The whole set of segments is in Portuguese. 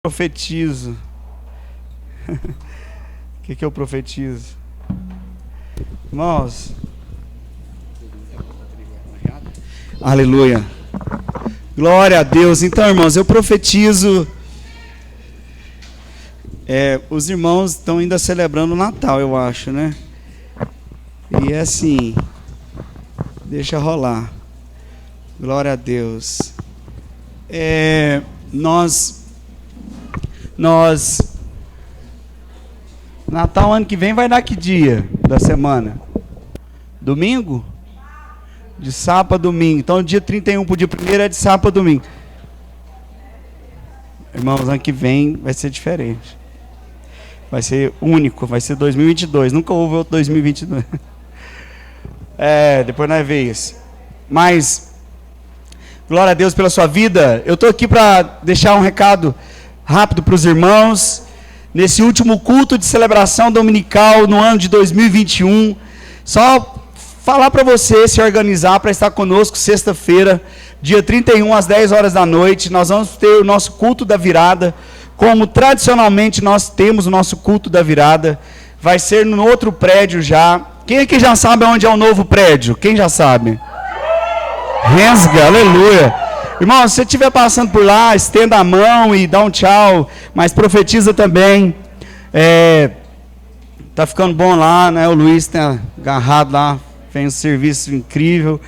Profetizo. O que eu profetizo? Irmãos, aleluia, glória a Deus. Então, irmãos, eu profetizo. Os irmãos estão ainda celebrando o Natal, eu acho, né? E é assim, deixa rolar. Glória a Deus. Natal ano que vem vai dar que dia da semana? Domingo? De sábado a domingo. Então, dia 31 para o dia 1º é de sábado a domingo. Irmãos, ano que vem vai ser diferente. Vai ser único, vai ser 2022. Nunca houve outro 2022. Depois nós vemos isso. Mas, glória a Deus pela sua vida. Eu estou aqui para deixar um recado rápido para os irmãos. Nesse último culto de celebração dominical no ano de 2021, só falar para você se organizar para estar conosco sexta-feira, dia 31 às 10 horas da noite. Nós vamos ter o nosso culto da virada, como tradicionalmente nós temos o nosso culto da virada. Vai ser no outro prédio já. Quem aqui já sabe onde é o novo prédio? Quem já sabe? Rensga, aleluia. Irmão, se você estiver passando por lá, estenda a mão e dá um tchau, mas profetiza também. Tá ficando bom lá, né? O Luiz tem agarrado lá, fez um serviço incrível.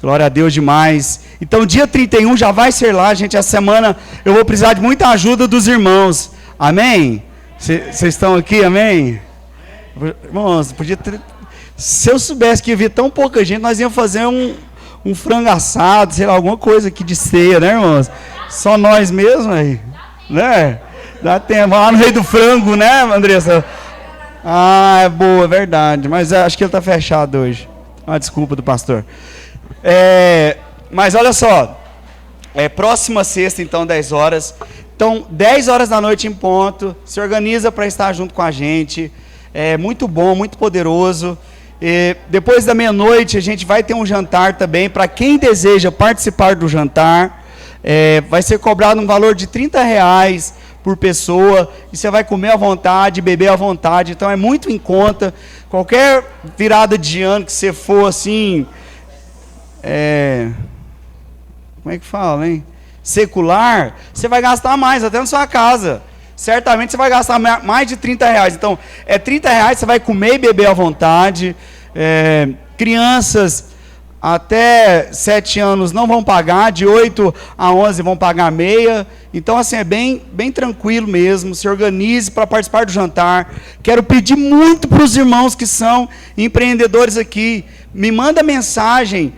Glória a Deus demais. Então, dia 31 já vai ser lá, gente. Essa semana eu vou precisar de muita ajuda dos irmãos. Amém? Vocês estão aqui, amém? Irmãos, podia ter... Se eu soubesse que ia vir tão pouca gente, nós íamos fazer um frango assado, sei lá, alguma coisa aqui de ceia, né, irmãos? Só nós mesmos aí, né? Dá tempo, lá no Rei do Frango, né, Andressa? É boa, é verdade, mas acho que ele está fechado hoje. Desculpa do pastor. Mas olha só, próxima sexta, então, 10 horas. Então, 10 horas da noite em ponto, se organiza para estar junto com a gente. É muito bom, muito poderoso. Depois da meia-noite a gente vai ter um jantar também, para quem deseja participar do jantar. Vai ser cobrado um valor de R$30 por pessoa, e você vai comer à vontade, beber à vontade, então é muito em conta. Qualquer virada de ano que você for assim, como é que fala, hein? Secular, você vai gastar mais, até na sua casa. Certamente você vai gastar mais de R$30. Então, R$30, você vai comer e beber à vontade. Crianças até 7 anos não vão pagar, de 8 a 11 vão pagar meia. Então, assim, é bem tranquilo mesmo. Se organize para participar do jantar. Quero pedir muito para os irmãos que são empreendedores aqui. Me manda mensagem.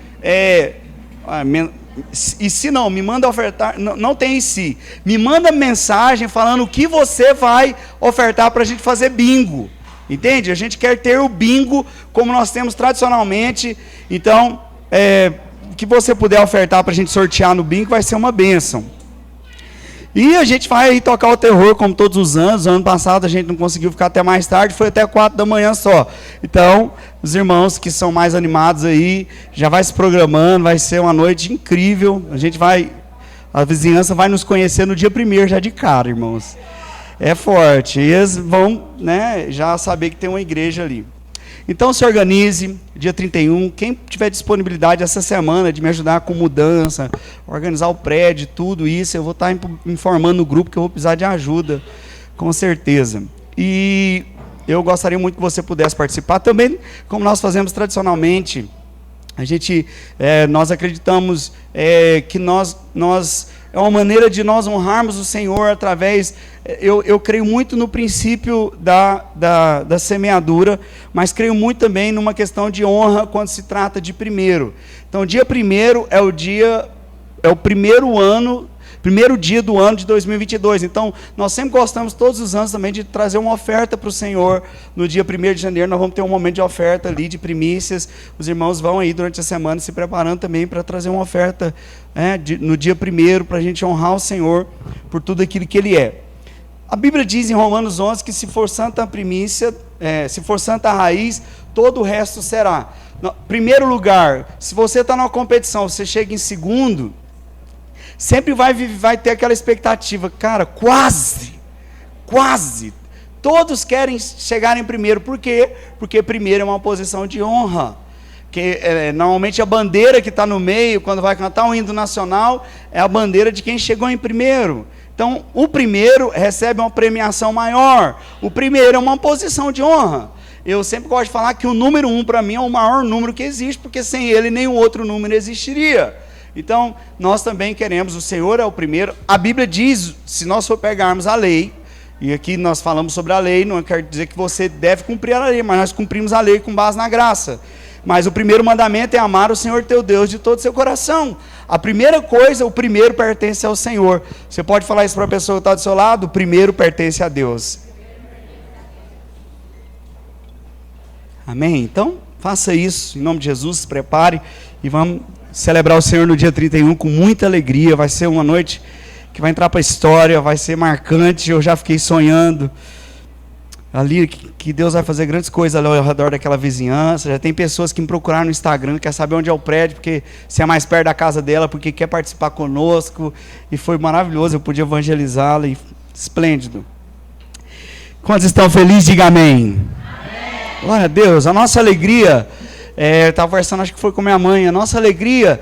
E se não, me manda ofertar, não tem em si, me manda mensagem falando o que você vai ofertar para a gente fazer bingo, entende? A gente quer ter o bingo como nós temos tradicionalmente. Então, o que você puder ofertar para a gente sortear no bingo vai ser uma bênção. E a gente vai aí tocar o terror como todos os anos. O ano passado a gente não conseguiu ficar até mais tarde, foi até 4 da manhã só. Então, os irmãos que são mais animados aí, já vai se programando, vai ser uma noite incrível. A vizinhança vai nos conhecer no dia 1º já de cara, irmãos. É forte. E eles vão, né, já saber que tem uma igreja ali. Então, se organize, dia 31, quem tiver disponibilidade essa semana de me ajudar com mudança, organizar o prédio, tudo isso, eu vou estar informando no grupo que eu vou precisar de ajuda, com certeza. E eu gostaria muito que você pudesse participar também, como nós fazemos tradicionalmente. Nós acreditamos que é uma maneira de nós honrarmos o Senhor através... Eu creio muito no princípio da semeadura, mas creio muito também numa questão de honra quando se trata de primeiro. Então, dia 1º é o primeiro dia do ano de 2022. Então, nós sempre gostamos, todos os anos também, de trazer uma oferta para o Senhor. No dia 1º de janeiro, nós vamos ter um momento de oferta ali, de primícias. Os irmãos vão aí durante a semana se preparando também para trazer uma oferta no dia 1º, para a gente honrar o Senhor por tudo aquilo que Ele é. A Bíblia diz em Romanos 11 que se for santa a primícia, se for santa a raiz, todo o resto será. Primeiro lugar, se você está numa competição, você chega em segundo, sempre vai ter aquela expectativa, cara, quase, todos querem chegar em primeiro, por quê? Porque primeiro é uma posição de honra, que normalmente a bandeira que está no meio, quando vai cantar um hino nacional, é a bandeira de quem chegou em primeiro. Então, o primeiro recebe uma premiação maior, o primeiro é uma posição de honra. Eu sempre gosto de falar que o número 1 para mim é o maior número que existe, porque sem ele nenhum outro número existiria. Então, nós também queremos, o Senhor é o primeiro. A Bíblia diz, se nós for pegarmos a lei, e aqui nós falamos sobre a lei, não quer dizer que você deve cumprir a lei, mas nós cumprimos a lei com base na graça. Mas o primeiro mandamento é amar o Senhor teu Deus de todo o seu coração. A primeira coisa, o primeiro pertence ao Senhor. Você pode falar isso para a pessoa que está do seu lado? O primeiro pertence a Deus. Amém? Então, faça isso, em nome de Jesus, se prepare e vamos celebrar o Senhor no dia 31 com muita alegria. Vai ser uma noite que vai entrar para a história, vai ser marcante. Eu já fiquei sonhando ali que Deus vai fazer grandes coisas ali ao redor daquela vizinhança. Já tem pessoas que me procuraram no Instagram, quer saber onde é o prédio, porque se é mais perto da casa dela, porque quer participar conosco, e foi maravilhoso, eu pude evangelizá-la, e esplêndido. Quantos estão felizes, diga amém. Glória a Deus. A nossa alegria, eu estava conversando, acho que foi com minha mãe, a nossa alegria,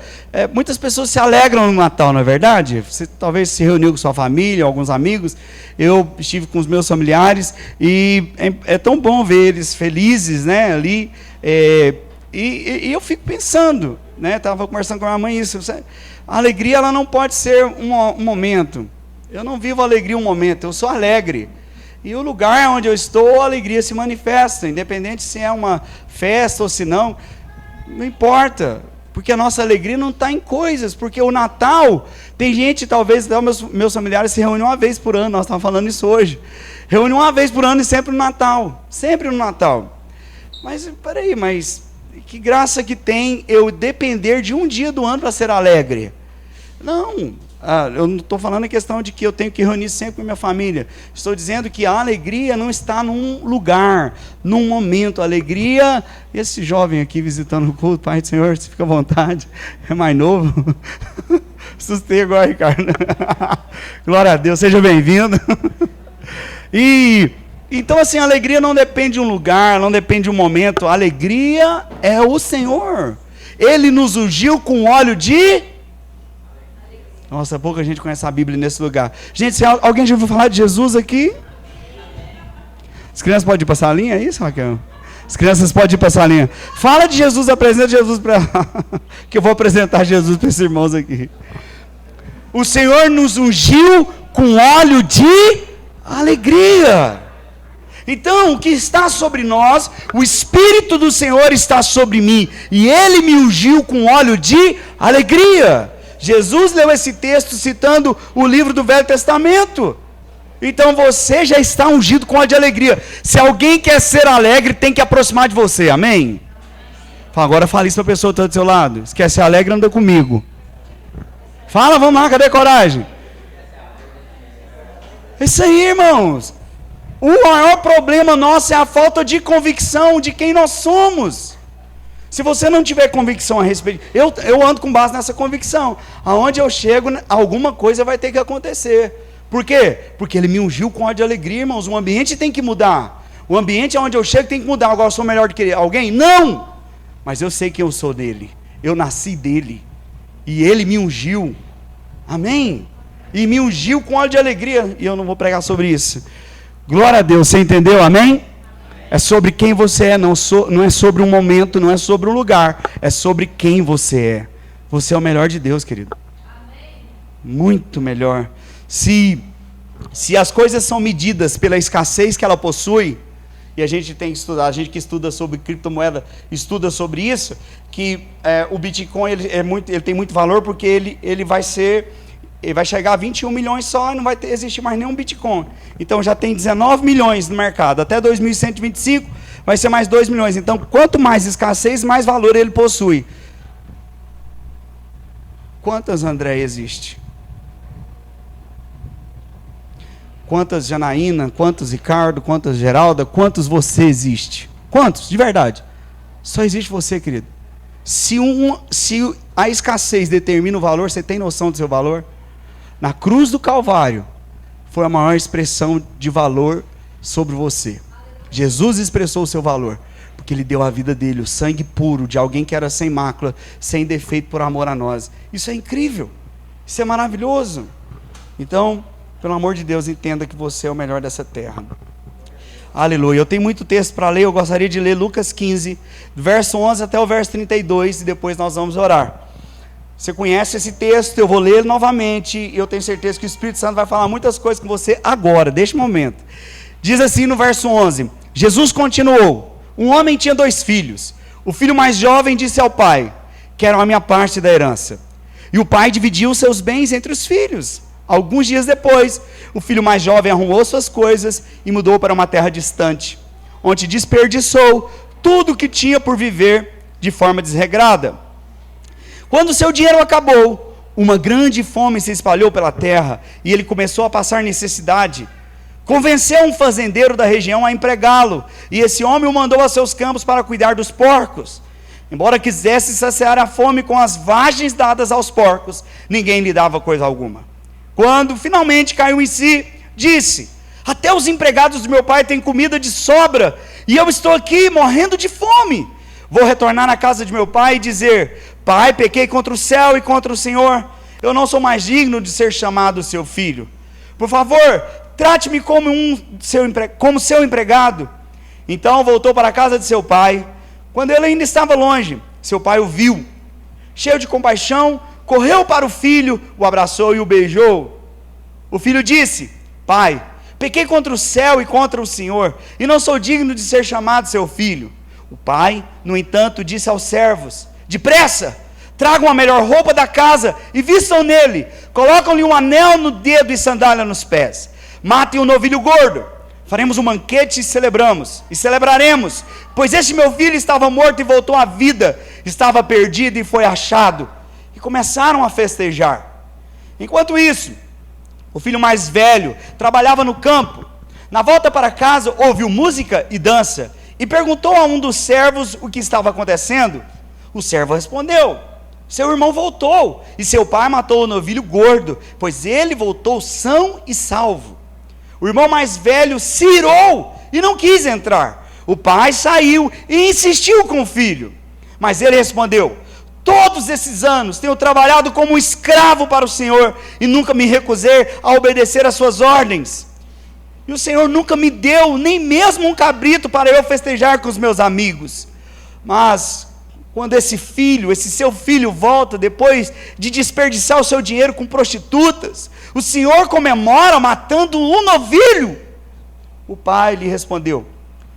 muitas pessoas se alegram no Natal, não é verdade? Você talvez se reuniu com sua família, alguns amigos, eu estive com os meus familiares, e é tão bom ver eles felizes, né, ali, e eu fico pensando, né, estava conversando com a minha mãe isso, a alegria ela não pode ser um momento, eu não vivo a alegria um momento, eu sou alegre. E o lugar onde eu estou, a alegria se manifesta, independente se é uma festa ou se não, não importa, porque a nossa alegria não está em coisas, porque o Natal, tem gente, talvez, até meus familiares se reúnem uma vez por ano, nós estamos falando isso hoje, reúnem uma vez por ano e sempre no Natal, mas peraí, que graça que tem eu depender de um dia do ano para ser alegre? Não, eu não estou falando em questão de que eu tenho que reunir sempre com minha família. Estou dizendo que a alegria não está num lugar, num momento. A alegria, esse jovem aqui visitando o culto, Pai do Senhor, você fica à vontade, é mais novo. Assustei agora, Ricardo. Glória a Deus, seja bem-vindo. Então assim, a alegria não depende de um lugar, não depende de um momento. A alegria é o Senhor. Ele nos ungiu com óleo de... Nossa, pouca gente conhece a Bíblia nesse lugar. Gente, alguém já ouviu falar de Jesus aqui? As crianças podem ir passar a linha, é isso, Raquel? As crianças podem ir passar a linha. Fala de Jesus, apresenta Jesus para que eu vou apresentar Jesus para esses irmãos aqui. O Senhor nos ungiu com óleo de alegria. Então, o que está sobre nós, o Espírito do Senhor está sobre mim, e Ele me ungiu com óleo de alegria. Jesus leu esse texto citando o livro do Velho Testamento. Então você já está ungido com óleo de alegria. Se alguém quer ser alegre, tem que aproximar de você, amém? Agora fala isso para a pessoa que está do seu lado. Se quer ser alegre, anda comigo. Fala, vamos lá, cadê a coragem? É isso aí, irmãos. O maior problema nosso é a falta de convicção de quem nós somos. Se você não tiver convicção a respeito... Eu ando com base nessa convicção. Aonde eu chego, alguma coisa vai ter que acontecer. Por quê? Porque Ele me ungiu com óleo de alegria, irmãos. O ambiente tem que mudar. O ambiente onde eu chego tem que mudar. Agora eu sou melhor do que alguém? Não! Mas eu sei que eu sou dele. Eu nasci dele. E Ele me ungiu. Amém? E me ungiu com óleo de alegria. E eu não vou pregar sobre isso. Glória a Deus. Você entendeu? Amém? É sobre quem você é, não é sobre um momento, não é sobre um lugar, é sobre quem você é. Você é o melhor de Deus, querido. Amém. Muito melhor. Se as coisas são medidas pela escassez que ela possui, e a gente tem que estudar, a gente que estuda sobre criptomoeda, estuda sobre isso, que o Bitcoin ele tem muito valor, porque ele vai chegar a 21 milhões só e não vai existir mais nenhum Bitcoin. Então já tem 19 milhões no mercado. Até 2125 vai ser mais 2 milhões. Então quanto mais escassez, mais valor ele possui. Quantas André existe? Quantas Janaína? Quantos Ricardo? Quantas Geralda? Quantos você existe? Quantos? De verdade. Só existe você, querido. Se a escassez determina o valor, você tem noção do seu valor? na cruz do Calvário, foi a maior expressão de valor sobre você. Jesus expressou o seu valor, porque Ele deu a vida dele, o sangue puro de alguém que era sem mácula, sem defeito, por amor a nós. Isso é incrível, isso é maravilhoso. Então, pelo amor de Deus, entenda que você é o melhor dessa terra. Aleluia. Eu tenho muito texto para ler, eu gostaria de ler Lucas 15, do verso 11 até o verso 32, e depois nós vamos orar. Você conhece esse texto, eu vou ler ele novamente, e eu tenho certeza que o Espírito Santo vai falar muitas coisas com você agora, neste momento. Diz assim no verso 11, Jesus continuou: um homem tinha 2 filhos. O filho mais jovem disse ao pai: quero a minha parte da herança. E o pai dividiu os seus bens entre os filhos. Alguns dias depois, o filho mais jovem arrumou suas coisas e mudou para uma terra distante, onde desperdiçou tudo o que tinha por viver de forma desregrada. Quando seu dinheiro acabou, uma grande fome se espalhou pela terra e ele começou a passar necessidade. Convenceu um fazendeiro da região a empregá-lo, e esse homem o mandou a seus campos para cuidar dos porcos. Embora quisesse saciar a fome com as vagens dadas aos porcos, ninguém lhe dava coisa alguma. Quando finalmente caiu em si, disse: até os empregados do meu pai têm comida de sobra, e eu estou aqui morrendo de fome. Vou retornar à casa de meu pai e dizer: pai, pequei contra o céu e contra o Senhor, eu não sou mais digno de ser chamado seu filho. Por favor, trate-me como seu empregado. Então voltou para a casa de seu pai. Quando ele ainda estava longe, seu pai o viu. Cheio de compaixão, correu para o filho, o abraçou e o beijou. O filho disse: pai, pequei contra o céu e contra o Senhor, e não sou digno de ser chamado seu filho. O pai, no entanto, disse aos servos: depressa, tragam a melhor roupa da casa e vistam nele, colocam-lhe um anel no dedo e sandália nos pés. Matem um novilho gordo, faremos um banquete e celebraremos, pois este meu filho estava morto e voltou à vida, estava perdido e foi achado. E começaram a festejar. Enquanto isso, o filho mais velho trabalhava no campo. Na volta para casa, ouviu música e dança, e perguntou a um dos servos o que estava acontecendo. O servo respondeu: seu irmão voltou, e seu pai matou o novilho gordo, pois ele voltou são e salvo. O irmão mais velho se irou e não quis entrar. O pai saiu e insistiu com o filho, mas ele respondeu: todos esses anos tenho trabalhado como um escravo para o Senhor, e nunca me recusei a obedecer às suas ordens. E o Senhor nunca me deu nem mesmo um cabrito para eu festejar com os meus amigos. Mas quando esse seu filho volta, depois de desperdiçar o seu dinheiro com prostitutas, o Senhor comemora matando um novilho. O pai lhe respondeu: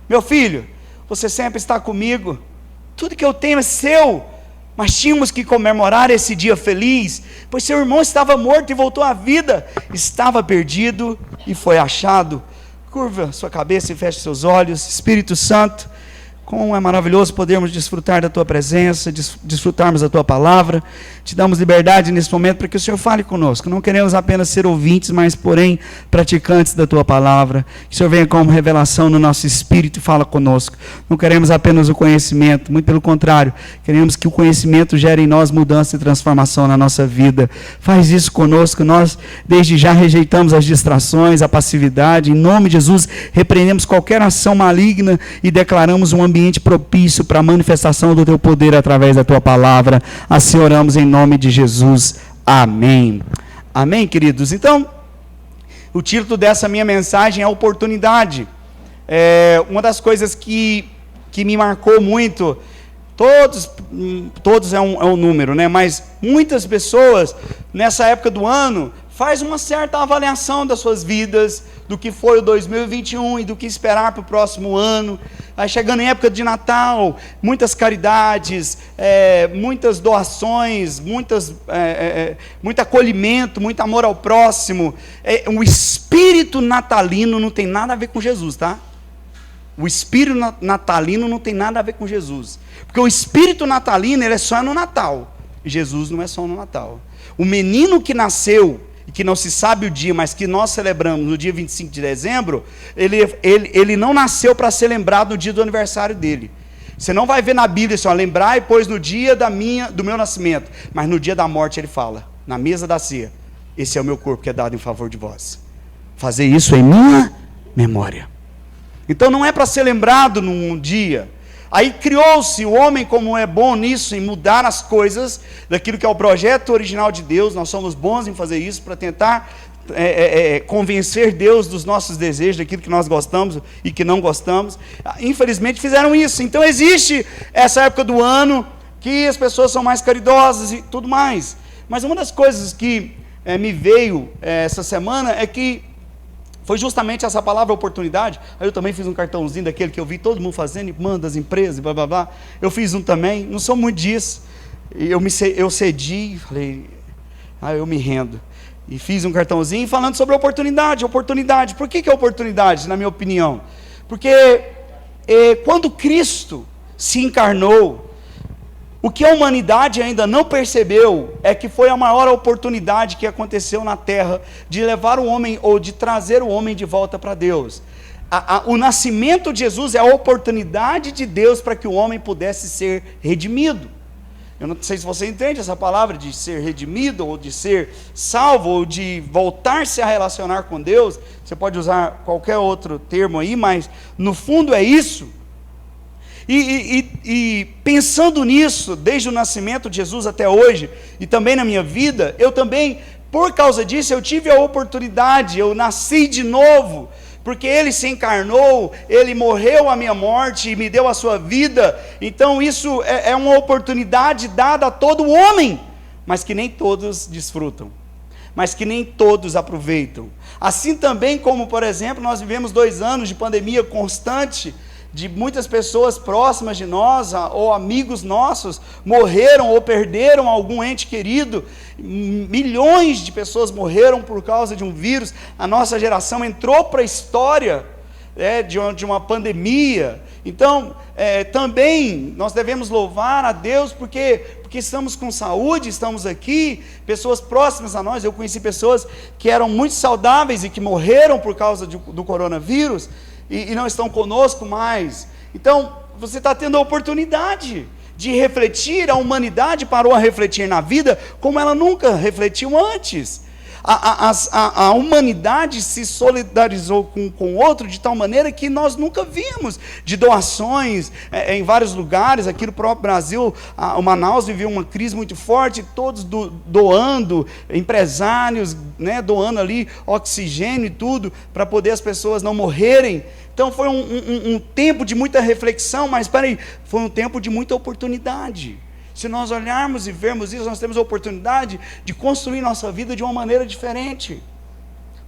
meu filho, você sempre está comigo, tudo que eu tenho é seu, mas tínhamos que comemorar esse dia feliz, pois seu irmão estava morto e voltou à vida, estava perdido e foi achado. Curva sua cabeça e feche seus olhos. Espírito Santo, como é maravilhoso podermos desfrutar da Tua presença, desfrutarmos da Tua palavra. Te damos liberdade nesse momento para que o Senhor fale conosco. Não queremos apenas ser ouvintes, mas porém praticantes da Tua palavra. Que o Senhor venha como revelação no nosso espírito e fala conosco. Não queremos apenas o conhecimento, muito pelo contrário, queremos que o conhecimento gere em nós mudança e transformação na nossa vida. Faz isso conosco. Nós desde já rejeitamos as distrações, a passividade. Em nome de Jesus, repreendemos qualquer ação maligna e declaramos um ambiente propício para a manifestação do Teu poder através da Tua palavra. Assim oramos em nome de Jesus. Amém. Amém, queridos? Então, o título dessa minha mensagem é oportunidade. Uma das coisas que me marcou muito, todos é um número, né? Mas muitas pessoas, nessa época do ano, faz uma certa avaliação das suas vidas, do que foi o 2021 e do que esperar para o próximo ano. Aí chegando em época de Natal, muitas caridades, muitas doações, muito acolhimento, muito amor ao próximo. O espírito natalino não tem nada a ver com Jesus, tá? O espírito natalino não tem nada a ver com Jesus. Porque o espírito natalino, ele é só no Natal. E Jesus não é só no Natal. O menino que nasceu, e que não se sabe o dia, mas que nós celebramos no dia 25 de dezembro, ele não nasceu para ser lembrado no dia do aniversário dele. Você não vai ver na Bíblia assim, lembrai, pois no dia do meu nascimento, mas no dia da morte ele fala, na mesa da ceia, esse é o meu corpo que é dado em favor de vós. Fazer isso em minha memória. Então não é para ser lembrado num dia. Aí criou-se o homem, como é bom nisso, em mudar as coisas, daquilo que é o projeto original de Deus. Nós somos bons em fazer isso, para tentar convencer Deus dos nossos desejos, daquilo que nós gostamos e que não gostamos. Infelizmente fizeram isso. Então existe essa época do ano, que as pessoas são mais caridosas e tudo mais. Mas uma das coisas que me veio essa semana é que foi justamente essa palavra oportunidade. Aí eu também fiz um cartãozinho daquele que eu vi todo mundo fazendo, e manda as empresas, e blá blá blá. Eu fiz um também, não sou muito disso. E eu cedi, falei, eu me rendo. E fiz um cartãozinho falando sobre oportunidade. Oportunidade, por que é oportunidade, na minha opinião? Porque quando Cristo se encarnou, o que a humanidade ainda não percebeu é que foi a maior oportunidade que aconteceu na terra de levar o homem, ou de trazer o homem de volta para Deus. O nascimento de Jesus é a oportunidade de Deus para que o homem pudesse ser redimido. Eu não sei se você entende essa palavra de ser redimido, ou de ser salvo, ou de voltar-se a relacionar com Deus. Você pode usar qualquer outro termo aí, mas no fundo é isso. E pensando nisso, desde o nascimento de Jesus até hoje, e também na minha vida, eu também, por causa disso, eu tive a oportunidade, eu nasci de novo, porque Ele se encarnou, Ele morreu a minha morte e me deu a sua vida. Então isso é uma oportunidade dada a todo homem, mas que nem todos desfrutam, mas que nem todos aproveitam. Assim também como, por exemplo, nós vivemos 2 anos de pandemia constante, de muitas pessoas próximas de nós, ou amigos nossos, morreram ou perderam algum ente querido. Milhões de pessoas morreram por causa de um vírus. A nossa geração entrou para a história de uma pandemia. Então, também nós devemos louvar a Deus, porque estamos com saúde, estamos aqui, pessoas próximas a nós. Eu conheci pessoas que eram muito saudáveis e que morreram por causa do coronavírus, e não estão conosco mais. Então, você está tendo a oportunidade de refletir. A humanidade parou a refletir na vida como ela nunca refletiu antes. A humanidade se solidarizou com o outro de tal maneira que nós nunca vimos, de doações em vários lugares. Aqui no próprio Brasil, o Manaus viveu uma crise muito forte, todos doando, empresários, doando ali oxigênio e tudo, para poder as pessoas não morrerem. Então foi um tempo de muita reflexão, mas foi um tempo de muita oportunidade. Se nós olharmos e vermos isso, nós temos a oportunidade de construir nossa vida de uma maneira diferente.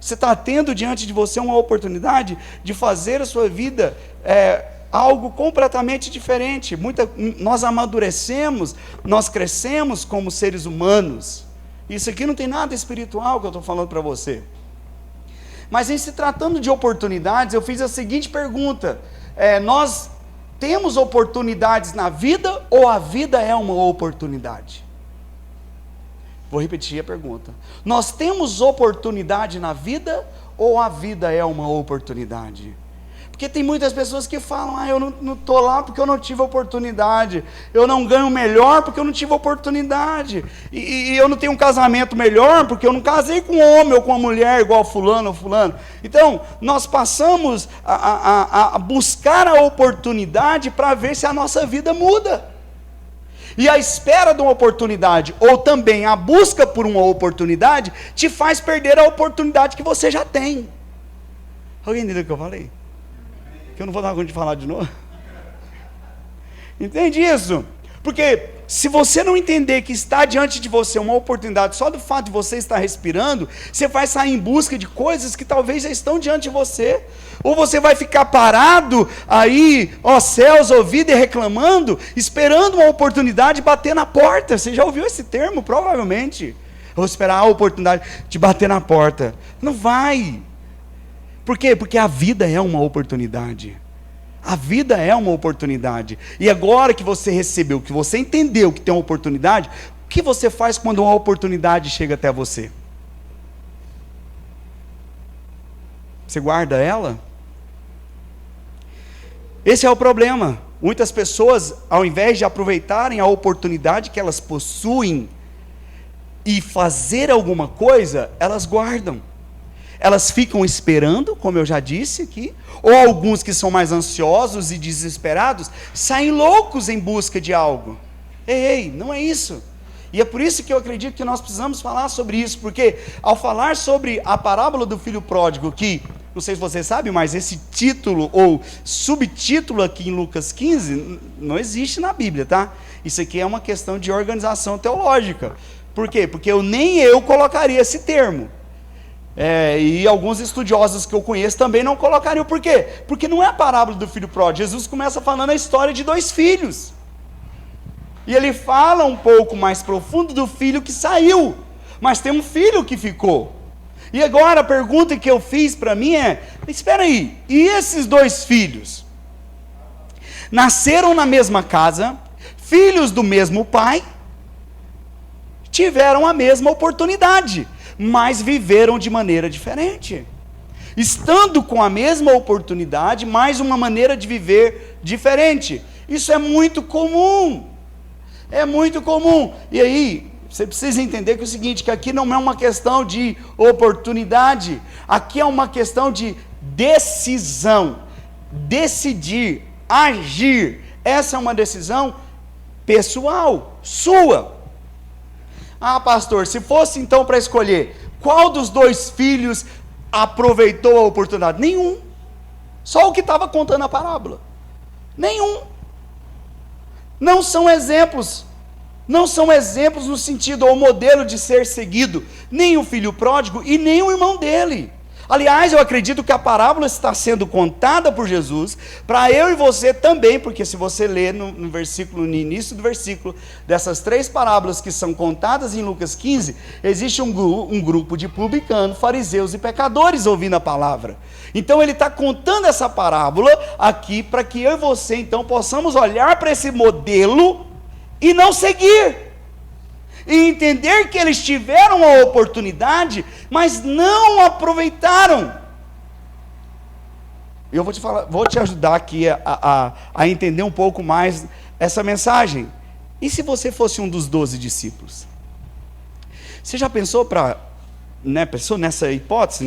Você está tendo diante de você uma oportunidade de fazer a sua vida algo completamente diferente. Nós amadurecemos, nós crescemos como seres humanos. Isso aqui não tem nada espiritual que eu estou falando para você. Mas em se tratando de oportunidades, eu fiz a seguinte pergunta: nós temos oportunidades na vida, ou a vida é uma oportunidade? Vou repetir a pergunta. Nós temos oportunidade na vida, ou a vida é uma oportunidade? Porque tem muitas pessoas que falam: eu não estou lá porque eu não tive oportunidade, eu não ganho melhor porque eu não tive oportunidade, e eu não tenho um casamento melhor porque eu não casei com um homem ou com uma mulher igual fulano ou fulano. Então, nós passamos a buscar a oportunidade para ver se a nossa vida muda. E a espera de uma oportunidade, ou também a busca por uma oportunidade, te faz perder a oportunidade que você já tem. Alguém entendeu o que eu falei? Que eu não vou dar conta de falar de novo. Entende isso? Porque se você não entender que está diante de você uma oportunidade, só do fato de você estar respirando, você vai sair em busca de coisas que talvez já estão diante de você. Ou você vai ficar parado aí, ó céus, ouvindo e reclamando, esperando uma oportunidade bater na porta. Você já ouviu esse termo? Provavelmente. Eu vou esperar a oportunidade de bater na porta. Não vai. Por quê? Porque a vida é uma oportunidade. A vida é uma oportunidade. E agora que você recebeu, que você entendeu que tem uma oportunidade, o que você faz quando uma oportunidade chega até você? Você guarda ela? Esse é o problema. Muitas pessoas, ao invés de aproveitarem a oportunidade que elas possuem, e fazer alguma coisa, elas guardam. Elas ficam esperando, como eu já disse aqui, ou alguns que são mais ansiosos e desesperados, saem loucos em busca de algo. Ei, não é isso. E é por isso que eu acredito que nós precisamos falar sobre isso, porque ao falar sobre a parábola do filho pródigo, que, não sei se você sabe, mas esse título ou subtítulo aqui em Lucas 15, não existe na Bíblia, tá? Isso aqui é uma questão de organização teológica. Por quê? Porque nem eu colocaria esse termo. E alguns estudiosos que eu conheço também não colocariam. Por quê? Porque não é a parábola do filho pródigo. Jesus começa falando a história de 2 filhos. E ele fala um pouco mais profundo do filho que saiu. Mas tem um filho que ficou. E agora a pergunta que eu fiz para mim é: espera aí, e esses 2 filhos? Nasceram na mesma casa, filhos do mesmo pai, tiveram a mesma oportunidade, mas viveram de maneira diferente. Estando com a mesma oportunidade, mas uma maneira de viver diferente. Isso é muito comum. É muito comum. E aí, você precisa entender que é o seguinte, que aqui não é uma questão de oportunidade, aqui é uma questão de decisão. Decidir, agir. Essa é uma decisão pessoal, sua. Ah, pastor, se fosse então para escolher, qual dos 2 filhos aproveitou a oportunidade? Nenhum. Só o que estava contando a parábola. Nenhum. Não são exemplos. Não são exemplos no sentido ou modelo de ser seguido. Nem o filho pródigo e nem o irmão dele. Aliás, eu acredito que a parábola está sendo contada por Jesus para eu e você também, porque se você ler no início do versículo, dessas 3 parábolas que são contadas em Lucas 15, existe um grupo de publicanos, fariseus e pecadores ouvindo a palavra. Então ele está contando essa parábola aqui para que eu e você então possamos olhar para esse modelo e não seguir. E entender que eles tiveram a oportunidade, mas não aproveitaram. Eu vou te ajudar aqui a entender um pouco mais essa mensagem. E se você fosse um dos 12 discípulos? Você já pensou pensou nessa hipótese,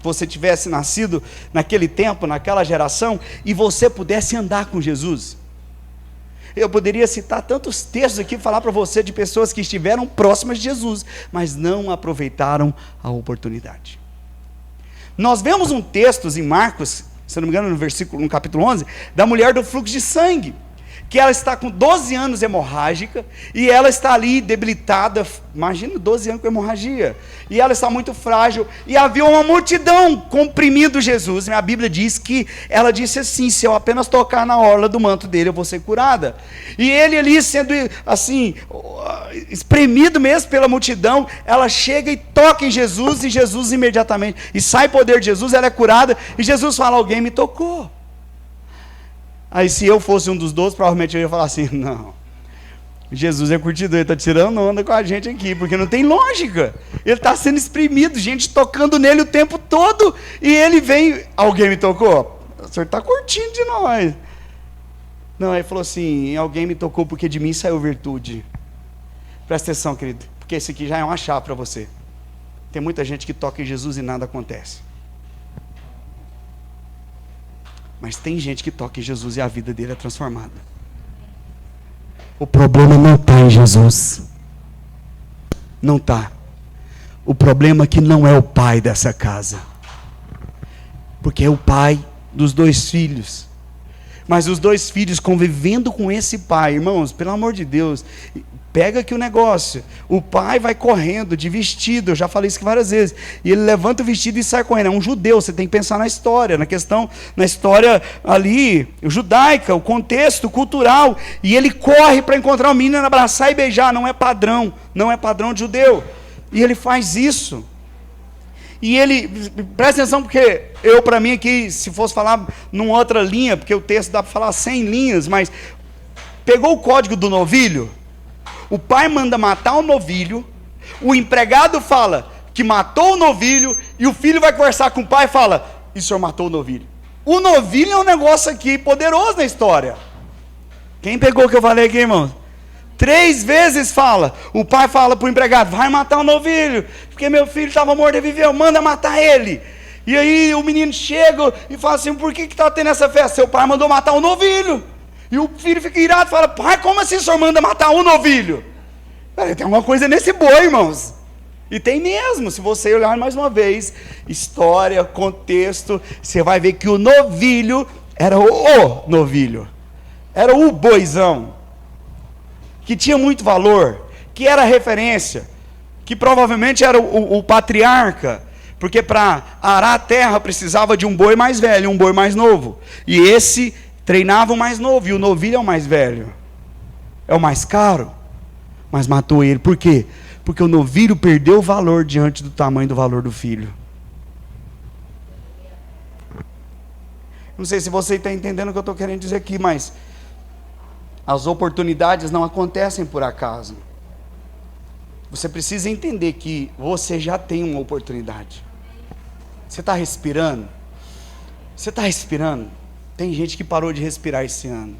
Você tivesse nascido naquele tempo, naquela geração, e você pudesse andar com Jesus? Eu poderia citar tantos textos aqui, falar para você de pessoas que estiveram próximas de Jesus, mas não aproveitaram a oportunidade. Nós vemos um texto em Marcos, se não me engano no capítulo 11, da mulher do fluxo de sangue, que ela está com 12 anos hemorrágica, e ela está ali debilitada, imagina 12 anos com hemorragia, e ela está muito frágil, e havia uma multidão comprimindo Jesus. A Bíblia diz que ela disse assim: se eu apenas tocar na orla do manto dele, eu vou ser curada. E ele ali sendo assim, espremido mesmo pela multidão, ela chega e toca em Jesus, e Jesus imediatamente, e sai poder de Jesus, ela é curada, e Jesus fala: alguém me tocou. Aí se eu fosse um dos 12, provavelmente eu ia falar assim: não, Jesus é curtidor, ele está tirando onda com a gente aqui, porque não tem lógica. Ele está sendo exprimido, gente tocando nele o tempo todo, e ele vem: alguém me tocou? O senhor está curtindo de nós. Não, ele falou assim: alguém me tocou porque de mim saiu virtude. Presta atenção, querido, porque esse aqui já é uma chave para você. Tem muita gente que toca em Jesus e nada acontece. Mas tem gente que toca em Jesus e a vida dele é transformada. O problema não está em Jesus. Não está. O problema é que não é o pai dessa casa. Porque é o pai dos 2 filhos. Mas os 2 filhos convivendo com esse pai, irmãos, pelo amor de Deus, pega aqui o negócio. O pai vai correndo de vestido, eu já falei isso várias vezes, e ele levanta o vestido e sai correndo. É um judeu, você tem que pensar na história, na história ali, judaica, o contexto cultural, e ele corre para encontrar o menino, abraçar e beijar. Não é padrão de judeu, e ele faz isso. E ele, presta atenção, porque para mim aqui, se fosse falar numa outra linha, porque o texto dá para falar 100 linhas, mas pegou o código do novilho. O pai manda matar o novilho, o empregado fala que matou o novilho, e o filho vai conversar com o pai e fala: e o senhor matou o novilho? O novilho é um negócio aqui poderoso na história. Quem pegou o que eu falei aqui, irmão? 3 vezes fala. O pai fala para o empregado, vai matar o novilho, porque meu filho estava morto e viveu, manda matar ele. E aí o menino chega e fala assim, por que está tendo essa festa? Seu pai mandou matar o novilho. E o filho fica irado e fala, pai, como assim o senhor manda matar um novilho? Tem alguma coisa nesse boi, irmãos. E tem mesmo, se você olhar mais uma vez, história, contexto, você vai ver que o novilho era o novilho. Era o boizão. Que tinha muito valor, que era referência, que provavelmente era o patriarca. Porque para arar a terra precisava de um boi mais velho, um boi mais novo. E esse treinava o mais novo, e o novilho é o mais velho. É o mais caro. Mas matou ele. Por quê? Porque o novilho perdeu o valor diante do tamanho do valor do filho. Não sei se você está entendendo o que eu estou querendo dizer aqui, mas as oportunidades não acontecem por acaso. Você precisa entender que você já tem uma oportunidade. Você está respirando? Você está respirando? Tem gente que parou de respirar esse ano.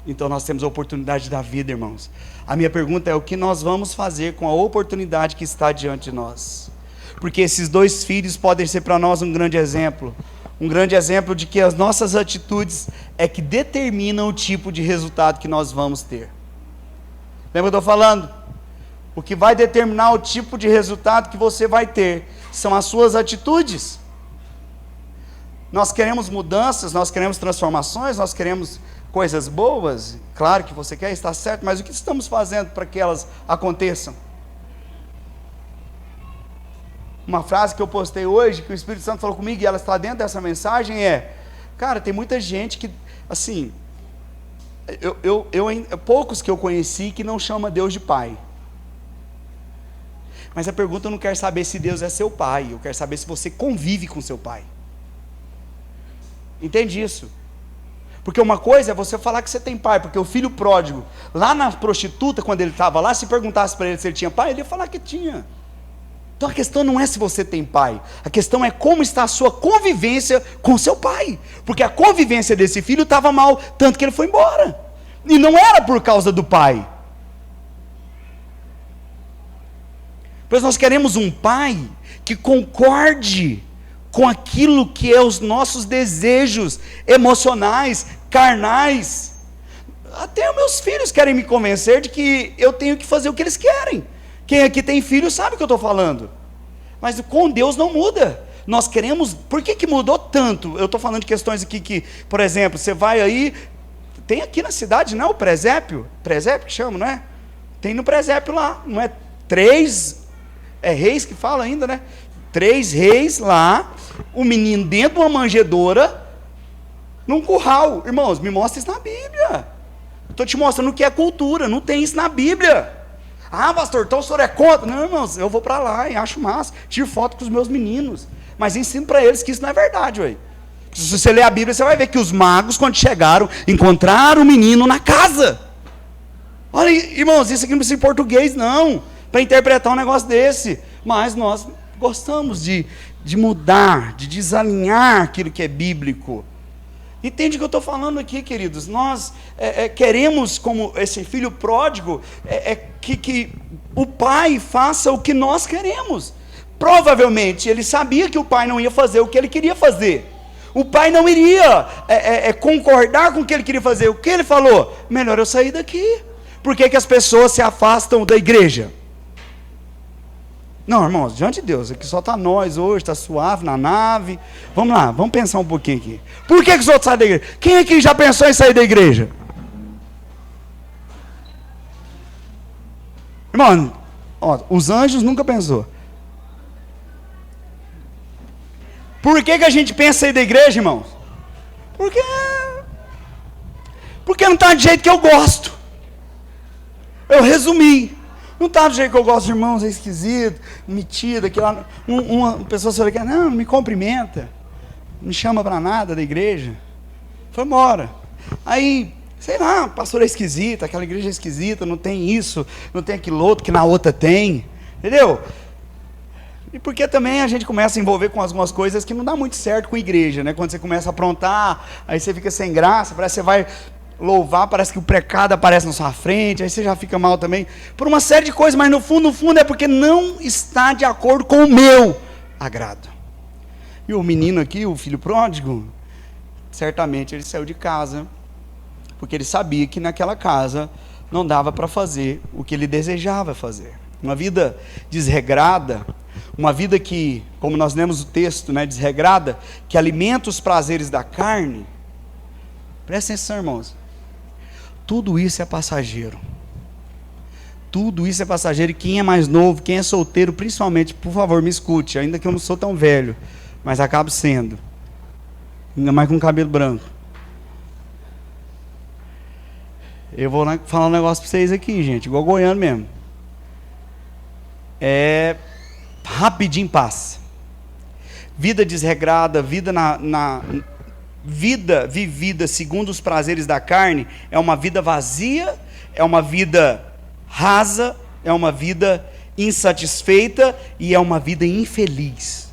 Então nós temos a oportunidade da vida, irmãos. A minha pergunta é, o que nós vamos fazer com a oportunidade que está diante de nós? Porque esses 2 filhos podem ser para nós um grande exemplo. Um grande exemplo de que as nossas atitudes é que determinam o tipo de resultado que nós vamos ter. Lembra que eu estou falando? O que vai determinar o tipo de resultado que você vai ter são as suas atitudes. Nós queremos mudanças, nós queremos transformações, nós queremos coisas boas. Claro que você quer, está certo, mas o que estamos fazendo para que elas aconteçam? Uma frase que eu postei hoje, que o Espírito Santo falou comigo, e ela está dentro dessa mensagem, é, cara, tem muita gente que, assim, poucos que eu conheci que não chama Deus de pai. Mas a pergunta eu não quero saber se Deus é seu pai, eu quero saber se você convive com seu pai. Entende isso? Porque uma coisa é você falar que você tem pai, porque o filho pródigo, lá na prostituta, quando ele estava lá, se perguntasse para ele se ele tinha pai, ele ia falar que tinha. Então a questão não é se você tem pai, a questão é como está a sua convivência com seu pai, porque a convivência desse filho estava mal, tanto que ele foi embora, e não era por causa do pai. Pois nós queremos um pai que concorde com aquilo que é os nossos desejos emocionais, carnais. Até os meus filhos querem me convencer de que eu tenho que fazer o que eles querem. Quem aqui tem filho sabe o que eu estou falando. Mas com Deus não muda. Nós queremos... Por que mudou tanto? Eu estou falando de questões aqui que, por exemplo, você vai aí... Tem aqui na cidade, não é o presépio? Presépio que chama, não é? Tem no presépio lá. Não é 3... É reis que fala ainda, né? 3 reis lá, o menino dentro de uma manjedoura, num curral. Irmãos, me mostra isso na Bíblia. Estou te mostrando o que é cultura, não tem isso na Bíblia. Ah, pastor, então o senhor é contra? Não, irmãos, eu vou para lá e acho massa, tiro foto com os meus meninos, mas ensino para eles que isso não é verdade, ué. Se você ler a Bíblia, você vai ver que os magos, quando chegaram, encontraram o menino na casa. Olha, irmãos, isso aqui não precisa em português, não, para interpretar um negócio desse, mas nós gostamos de mudar, de desalinhar aquilo que é bíblico. Entende o que eu estou falando aqui, queridos? Nós queremos, como esse filho pródigo, que o pai faça o que nós queremos. Provavelmente ele sabia que o pai não ia fazer o que ele queria fazer. O pai não iria concordar com o que ele queria fazer. O que ele falou? Melhor eu sair daqui. Por que as pessoas se afastam da igreja? Não, irmãos, diante de Deus, aqui só está nós hoje, está suave na nave. Vamos lá, vamos pensar um pouquinho aqui. Por que os outros saem da igreja? Quem aqui já pensou em sair da igreja? Irmão, ó, os anjos nunca pensou. Por que a gente pensa em sair da igreja, irmãos? Porque não está do jeito que eu gosto. Eu resumi. Não está do jeito que eu gosto, irmãos, é esquisito, metido, aquilo. Uma pessoa falou que não me cumprimenta, não me chama para nada da igreja. Foi embora. Aí, sei lá, pastor é esquisito, aquela igreja é esquisita, não tem isso, não tem aquilo outro que na outra tem. Entendeu? E porque também a gente começa a envolver com algumas coisas que não dá muito certo com a igreja, né? Quando você começa a aprontar, aí você fica sem graça, parece que você vai louvar, parece que o pecado aparece na sua frente, aí você já fica mal também, por uma série de coisas, mas no fundo é porque não está de acordo com o meu agrado. E o menino aqui, o filho pródigo, certamente ele saiu de casa, porque ele sabia que naquela casa não dava para fazer o que ele desejava fazer. Uma vida desregrada, uma vida que, como nós lemos o texto, né, desregrada, que alimenta os prazeres da carne. Presta atenção, irmãos. Tudo isso é passageiro. Tudo isso é passageiro. E quem é mais novo, quem é solteiro, principalmente, por favor, me escute, ainda que eu não sou tão velho, mas acabo sendo. Ainda mais com cabelo branco. Eu vou falar um negócio para vocês aqui, gente, igual goiano mesmo. Rapidinho passa. Vida desregrada, vida vivida segundo os prazeres da carne, é uma vida vazia, é uma vida rasa, é uma vida insatisfeita e é uma vida infeliz.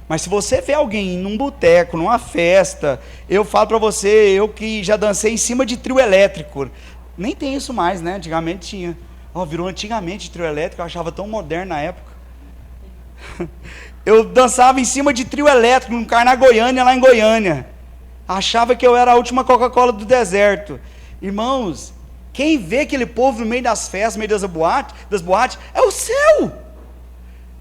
Mas se você vê alguém num boteco, numa festa, eu falo para você, eu que já dancei em cima de trio elétrico, nem tem isso mais, né? Antigamente tinha. Virou antigamente trio elétrico, eu achava tão moderno na época. Eu dançava em cima de trio elétrico, num carro na Goiânia, lá em Goiânia. Achava que eu era a última Coca-Cola do deserto. Irmãos, quem vê aquele povo no meio das festas, no meio das boates, é o céu.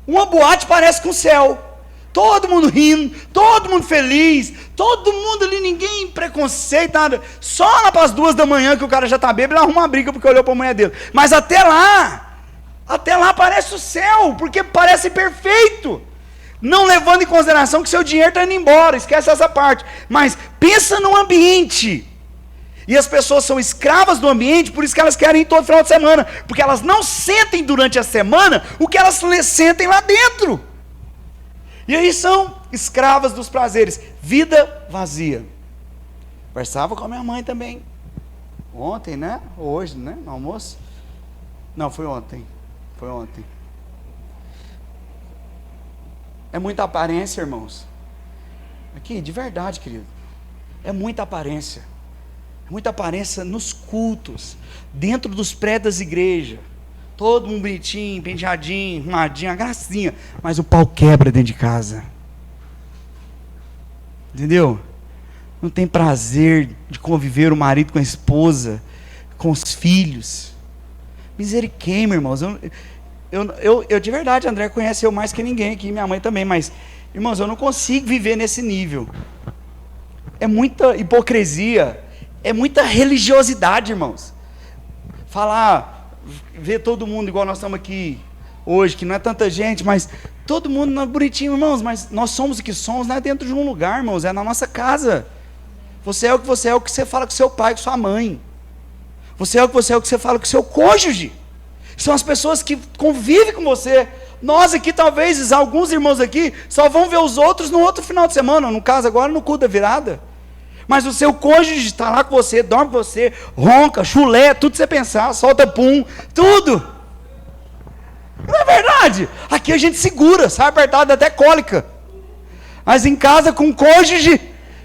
Uma boate parece com o céu. Todo mundo rindo, todo mundo feliz, todo mundo ali, ninguém preconceito, nada. Só lá para as 2 da manhã que o cara já está bêbado, ele arruma uma briga porque olhou para a mulher dele. Mas até lá parece o céu, porque parece perfeito. Não levando em consideração que seu dinheiro está indo embora, esquece essa parte. Mas pensa no ambiente. E as pessoas são escravas do ambiente, por isso que elas querem ir todo final de semana. Porque elas não sentem durante a semana o que elas sentem lá dentro. E aí são escravas dos prazeres. Vida vazia. Conversava com a minha mãe também. Ontem, né? Hoje, né? No almoço. Não, foi ontem. Foi ontem. É muita aparência, irmãos. Aqui, de verdade, querido. É muita aparência. É muita aparência nos cultos. Dentro dos prédios das igrejas. Todo mundo bonitinho, penteadinho, arrumadinho, a gracinha. Mas o pau quebra dentro de casa. Entendeu? Não tem prazer de conviver o marido com a esposa, com os filhos. Misericórdia, irmãos. Eu de verdade, André conhece eu mais que ninguém aqui, minha mãe também. Mas, irmãos, eu não consigo viver nesse nível. É muita hipocrisia. É muita religiosidade, irmãos. Ver todo mundo igual nós estamos aqui hoje, que não é tanta gente, mas todo mundo bonitinho, irmãos, mas nós somos o que somos, não é dentro de um lugar, irmãos, é na nossa casa. Você é o que você fala com seu pai, com sua mãe. Você é o que você fala com seu cônjuge. São as pessoas que convivem com você. Nós aqui, talvez, alguns irmãos aqui, só vão ver os outros no outro final de semana, no caso agora no culto da virada. Mas o seu cônjuge está lá com você, dorme com você, ronca, chulé, tudo que você pensar, solta pum, tudo. Não é verdade? Aqui a gente segura, sai apertado até cólica. Mas em casa com o cônjuge,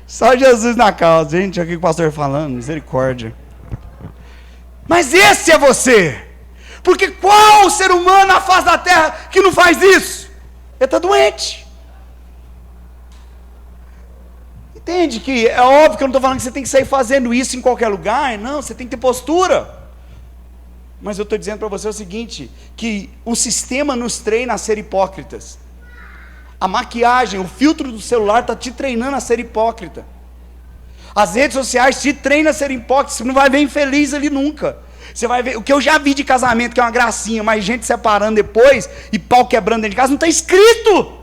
só Jesus na causa. Gente, aqui o pastor falando, misericórdia. Mas esse é você. Porque qual ser humano na face da terra que não faz isso? Ele está doente. Entende que é óbvio que eu não estou falando que você tem que sair fazendo isso em qualquer lugar. Não, você tem que ter postura. Mas eu estou dizendo para você o seguinte, que o sistema nos treina a ser hipócritas. A maquiagem, o filtro do celular está te treinando a ser hipócrita. As redes sociais te treinam a ser hipócrita. Você não vai ver infeliz ali nunca. Você vai ver, o que eu já vi de casamento, que é uma gracinha, mas gente separando depois, e pau quebrando dentro de casa, não está escrito.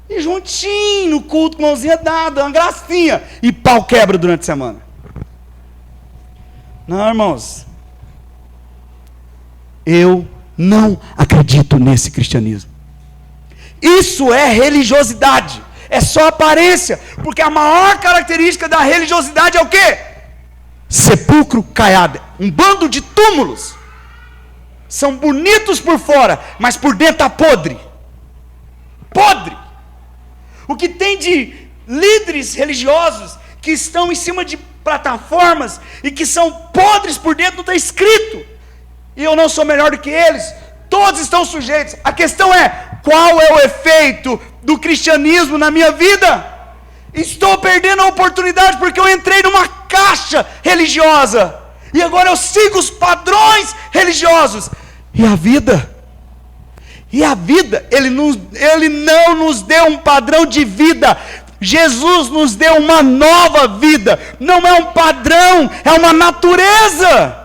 E juntinho, no culto, mãozinha dada, uma gracinha, e pau quebra durante a semana. Não, irmãos, eu não acredito nesse cristianismo. Isso é religiosidade, é só aparência, porque a maior característica da religiosidade é o quê? Sepulcro caiado, um bando de túmulos. São bonitos por fora, mas por dentro está podre. Podre. O que tem de líderes religiosos que estão em cima de plataformas e que são podres por dentro, não está escrito. E eu não sou melhor do que eles. Todos estão sujeitos. A questão é, qual é o efeito do cristianismo na minha vida? Estou perdendo a oportunidade porque eu entrei numa caixa religiosa. E agora eu sigo os padrões religiosos. E a vida? E a vida? Ele não nos deu um padrão de vida. Jesus nos deu uma nova vida. Não é um padrão, é uma natureza.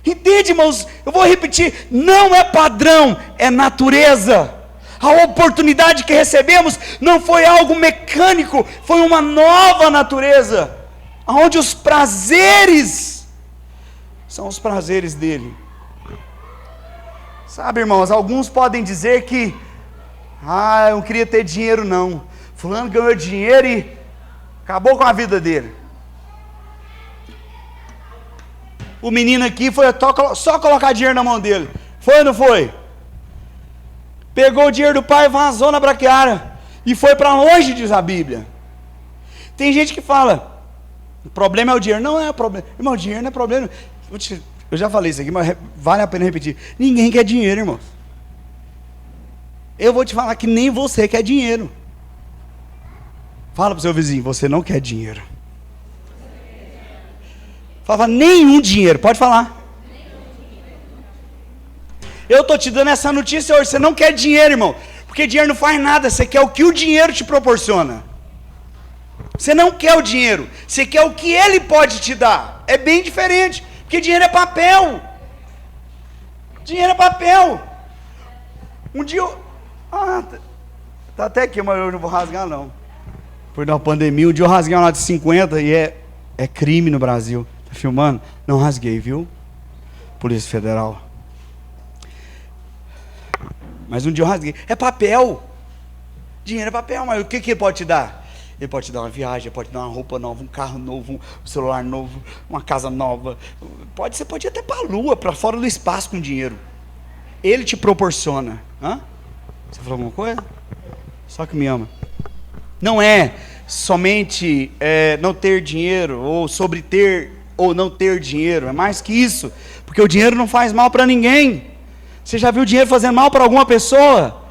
Entende, irmãos? Eu vou repetir. Não é padrão, é natureza. A oportunidade que recebemos não foi algo mecânico, foi uma nova natureza, onde os prazeres são os prazeres dele. Sabe, irmãos, alguns podem dizer que eu não queria ter dinheiro não, fulano ganhou dinheiro e acabou com a vida dele. O menino aqui foi só colocar dinheiro na mão dele, foi ou não foi? Pegou o dinheiro do pai, vazou na braquiária e foi para longe, diz a Bíblia. Tem gente que fala, o problema é o dinheiro. Não é o problema. Irmão, o dinheiro não é problema. Eu já falei isso aqui, mas vale a pena repetir. Ninguém quer dinheiro, irmãos. Eu vou te falar que nem você quer dinheiro. Fala para o seu vizinho, você não quer dinheiro. Fala, nenhum dinheiro, pode falar. Eu estou te dando essa notícia hoje, você não quer dinheiro, irmão, porque dinheiro não faz nada, você quer o que o dinheiro te proporciona. Você não quer o dinheiro, você quer o que ele pode te dar. É bem diferente, porque dinheiro é papel. Dinheiro é papel. Um dia tá até aqui, mas eu não vou rasgar não. Foi na pandemia, um dia eu rasguei uma nota de 50 e é crime no Brasil. Tá filmando? Não rasguei, viu? Polícia Federal. Mas um dia eu rasguei. É papel. Dinheiro é papel, mas o que ele pode te dar? Ele pode te dar uma viagem, pode te dar uma roupa nova, um carro novo, um celular novo, uma casa nova. Você pode ir até para a lua, para fora do espaço com dinheiro. Ele te proporciona. Você falou alguma coisa? Só que me ama. Não é somente não ter dinheiro, ou sobre ter ou não ter dinheiro. É mais que isso. Porque o dinheiro não faz mal para ninguém. Você já viu o dinheiro fazendo mal para alguma pessoa?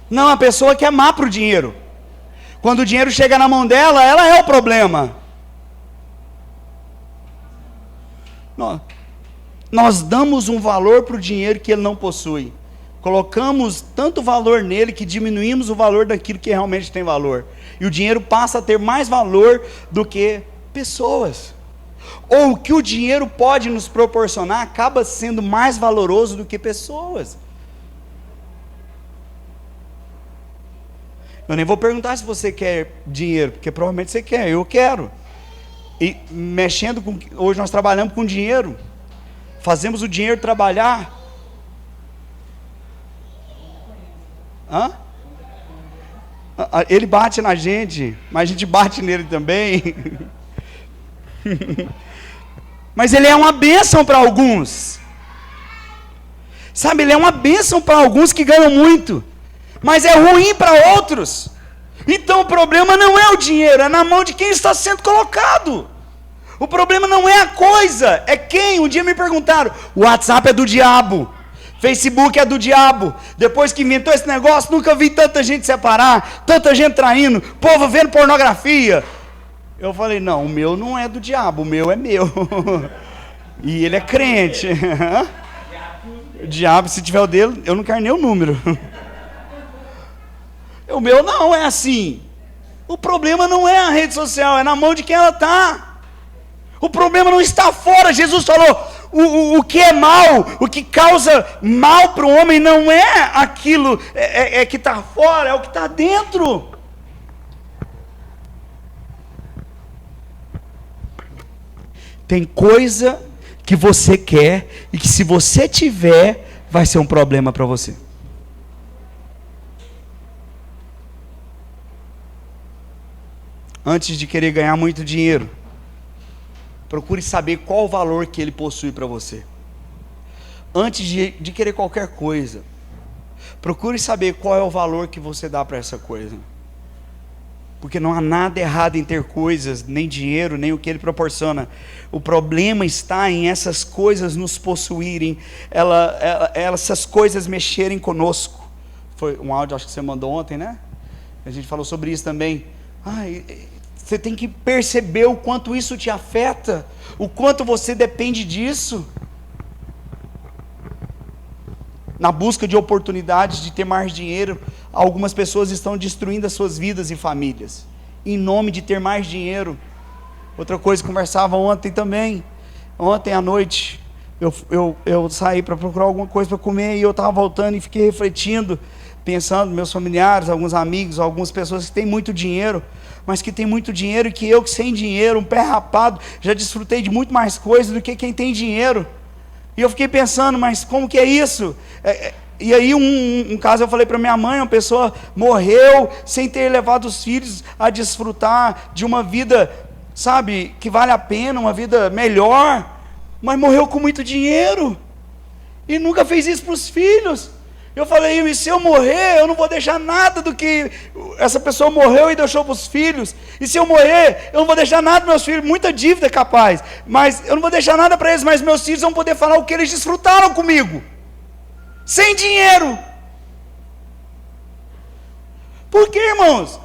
Não, a pessoa que é má para o dinheiro. Quando o dinheiro chega na mão dela, ela é o problema. Nós damos um valor para o dinheiro que ele não possui. Colocamos tanto valor nele que diminuímos o valor daquilo que realmente tem valor. E o dinheiro passa a ter mais valor do que pessoas. Ou o que o dinheiro pode nos proporcionar acaba sendo mais valoroso do que pessoas. Eu nem vou perguntar se você quer dinheiro, porque provavelmente você quer, eu quero. E mexendo com... Hoje nós trabalhamos com dinheiro. Fazemos o dinheiro trabalhar. Ele bate na gente, mas a gente bate nele também. Mas ele é uma bênção para alguns. Sabe, ele é uma bênção para alguns que ganham muito, mas é ruim para outros. Então o problema não é o dinheiro, é na mão de quem está sendo colocado. O problema não é a coisa, é quem. Um dia me perguntaram, o WhatsApp é do diabo, Facebook é do diabo. Depois que inventou esse negócio, nunca vi tanta gente separar, tanta gente traindo, povo vendo pornografia. Eu falei, não, o meu não é do diabo, o meu é meu. E ele é crente. O diabo, se tiver o dele, eu não quero nem o número. O meu não é assim. O problema não é a rede social, é na mão de quem ela está. O problema não está fora. Jesus falou, o que é mal, o que causa mal para o homem não é aquilo que está fora, é o que está dentro. Tem coisa que você quer e que se você tiver, vai ser um problema para você. Antes de querer ganhar muito dinheiro, procure saber qual o valor que ele possui para você. Antes de querer qualquer coisa, procure saber qual é o valor que você dá para essa coisa. Porque não há nada errado em ter coisas, nem dinheiro, nem o que ele proporciona. O problema está em essas coisas nos possuírem, essas coisas mexerem conosco. Foi um áudio, acho que você mandou ontem, né? A gente falou sobre isso também. Você tem que perceber o quanto isso te afeta, o quanto você depende disso. Na busca de oportunidades de ter mais dinheiro, algumas pessoas estão destruindo as suas vidas e famílias, em nome de ter mais dinheiro. Outra coisa, conversava ontem também, ontem à noite, eu saí para procurar alguma coisa para comer, e eu estava voltando e fiquei refletindo, pensando, meus familiares, alguns amigos, algumas pessoas que têm muito dinheiro, mas que têm muito dinheiro, e que eu que sem dinheiro, um pé rapado, já desfrutei de muito mais coisas do que quem tem dinheiro. E eu fiquei pensando, mas como que é isso? E aí um caso eu falei para minha mãe, uma pessoa morreu sem ter levado os filhos a desfrutar de uma vida, sabe, que vale a pena, uma vida melhor, mas morreu com muito dinheiro, e nunca fez isso para os filhos. Eu falei, e se eu morrer, eu não vou deixar nada do que essa pessoa morreu e deixou para os filhos. E se eu morrer, eu não vou deixar nada para meus filhos, muita dívida capaz, mas eu não vou deixar nada para eles, mas meus filhos vão poder falar o que eles desfrutaram comigo, sem dinheiro. Por quê, irmãos?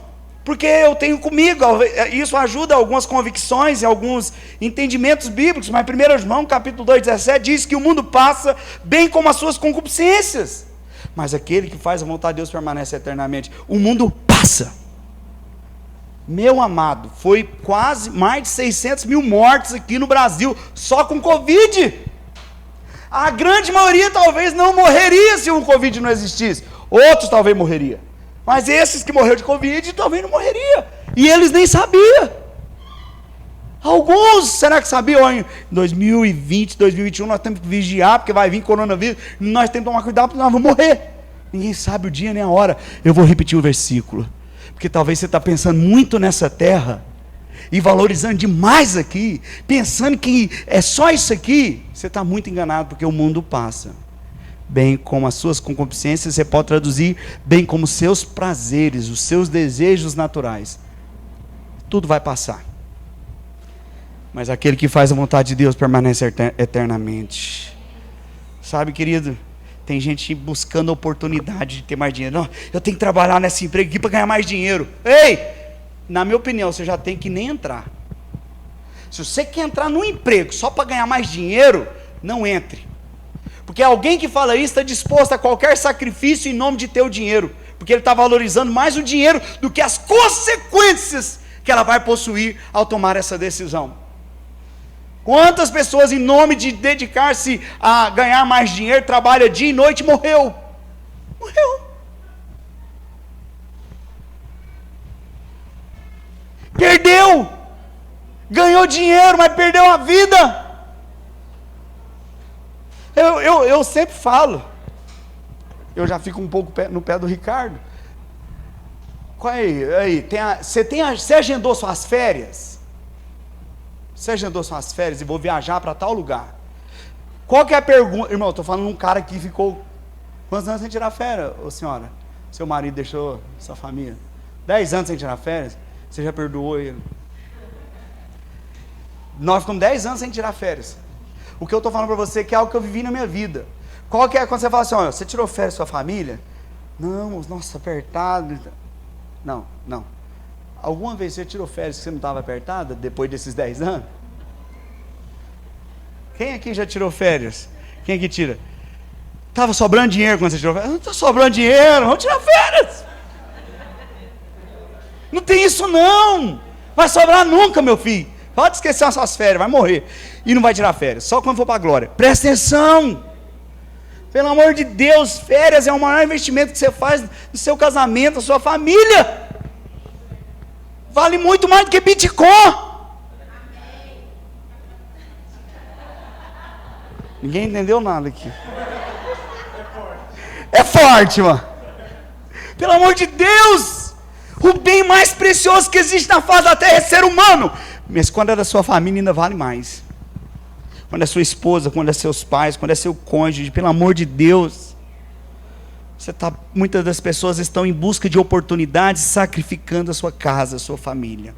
Porque eu tenho comigo, isso ajuda algumas convicções e alguns entendimentos bíblicos, mas 1 João capítulo 2,17 diz que o mundo passa, bem como as suas concupiscências, mas aquele que faz a vontade de Deus permanece eternamente. O mundo passa. Meu amado, foi quase mais de 600 mil mortes aqui no Brasil, só com Covid. A grande maioria talvez não morreria se o Covid não existisse, outros talvez morreria, mas esses que morreram de Covid talvez não morreria, e eles nem sabiam. Alguns, será que sabiam? Em 2020, 2021, nós temos que vigiar, porque vai vir coronavírus, nós temos que tomar cuidado, porque nós vamos morrer. Ninguém sabe o dia nem a hora. Eu vou repetir o versículo, porque talvez você está pensando muito nessa terra, e valorizando demais aqui, pensando que é só isso aqui. Você está muito enganado, porque o mundo passa, bem como as suas concupiscências, você pode traduzir, bem como os seus prazeres, os seus desejos naturais, tudo vai passar. Mas aquele que faz a vontade de Deus permanece eternamente. Sabe, querido, tem gente buscando a oportunidade de ter mais dinheiro. Não, eu tenho que trabalhar nesse emprego aqui para ganhar mais dinheiro. Ei, na minha opinião, você já tem que nem entrar. Se você quer entrar num emprego só para ganhar mais dinheiro, não entre. Porque alguém que fala isso está disposto a qualquer sacrifício em nome de ter o dinheiro, porque ele está valorizando mais o dinheiro do que as consequências que ela vai possuir ao tomar essa decisão. Quantas pessoas, em nome de dedicar-se a ganhar mais dinheiro, trabalha dia e noite e morreu? Perdeu. Ganhou dinheiro, mas perdeu a vida. Eu sempre falo, eu já fico um pouco no pé do Ricardo. Você agendou suas férias? Você agendou suas férias e vou viajar para tal lugar? Qual que é a pergunta? Irmão, eu estou falando de um cara que ficou quantos anos sem tirar férias, ô senhora? Seu marido deixou sua família 10 anos sem tirar férias? Você já perdoou ele? Nós ficamos 10 anos sem tirar férias. O que eu estou falando para você é que é algo que eu vivi na minha vida. Qual que é quando você fala assim, olha, você tirou férias da sua família? Não, nossa, apertado. Não. Alguma vez você tirou férias que você não estava apertada, depois desses 10 anos? Quem aqui já tirou férias? Quem aqui tira? Estava sobrando dinheiro quando você tirou férias? Não está sobrando dinheiro, vamos tirar férias. Não tem isso não. Vai sobrar nunca, meu filho. Pode esquecer as suas férias, vai morrer. E não vai tirar férias, só quando for para a glória. Presta atenção. Pelo amor de Deus, férias é o maior investimento que você faz no seu casamento, na sua família. Vale muito mais do que Bitcoin. Ninguém entendeu nada aqui. É forte, mano. Pelo amor de Deus. O bem mais precioso que existe na face da terra é ser humano. Mas quando é da sua família ainda vale mais. Quando é sua esposa, quando é seus pais, quando é seu cônjuge, pelo amor de Deus. Muitas das pessoas estão em busca de oportunidades, sacrificando a sua casa, a sua família.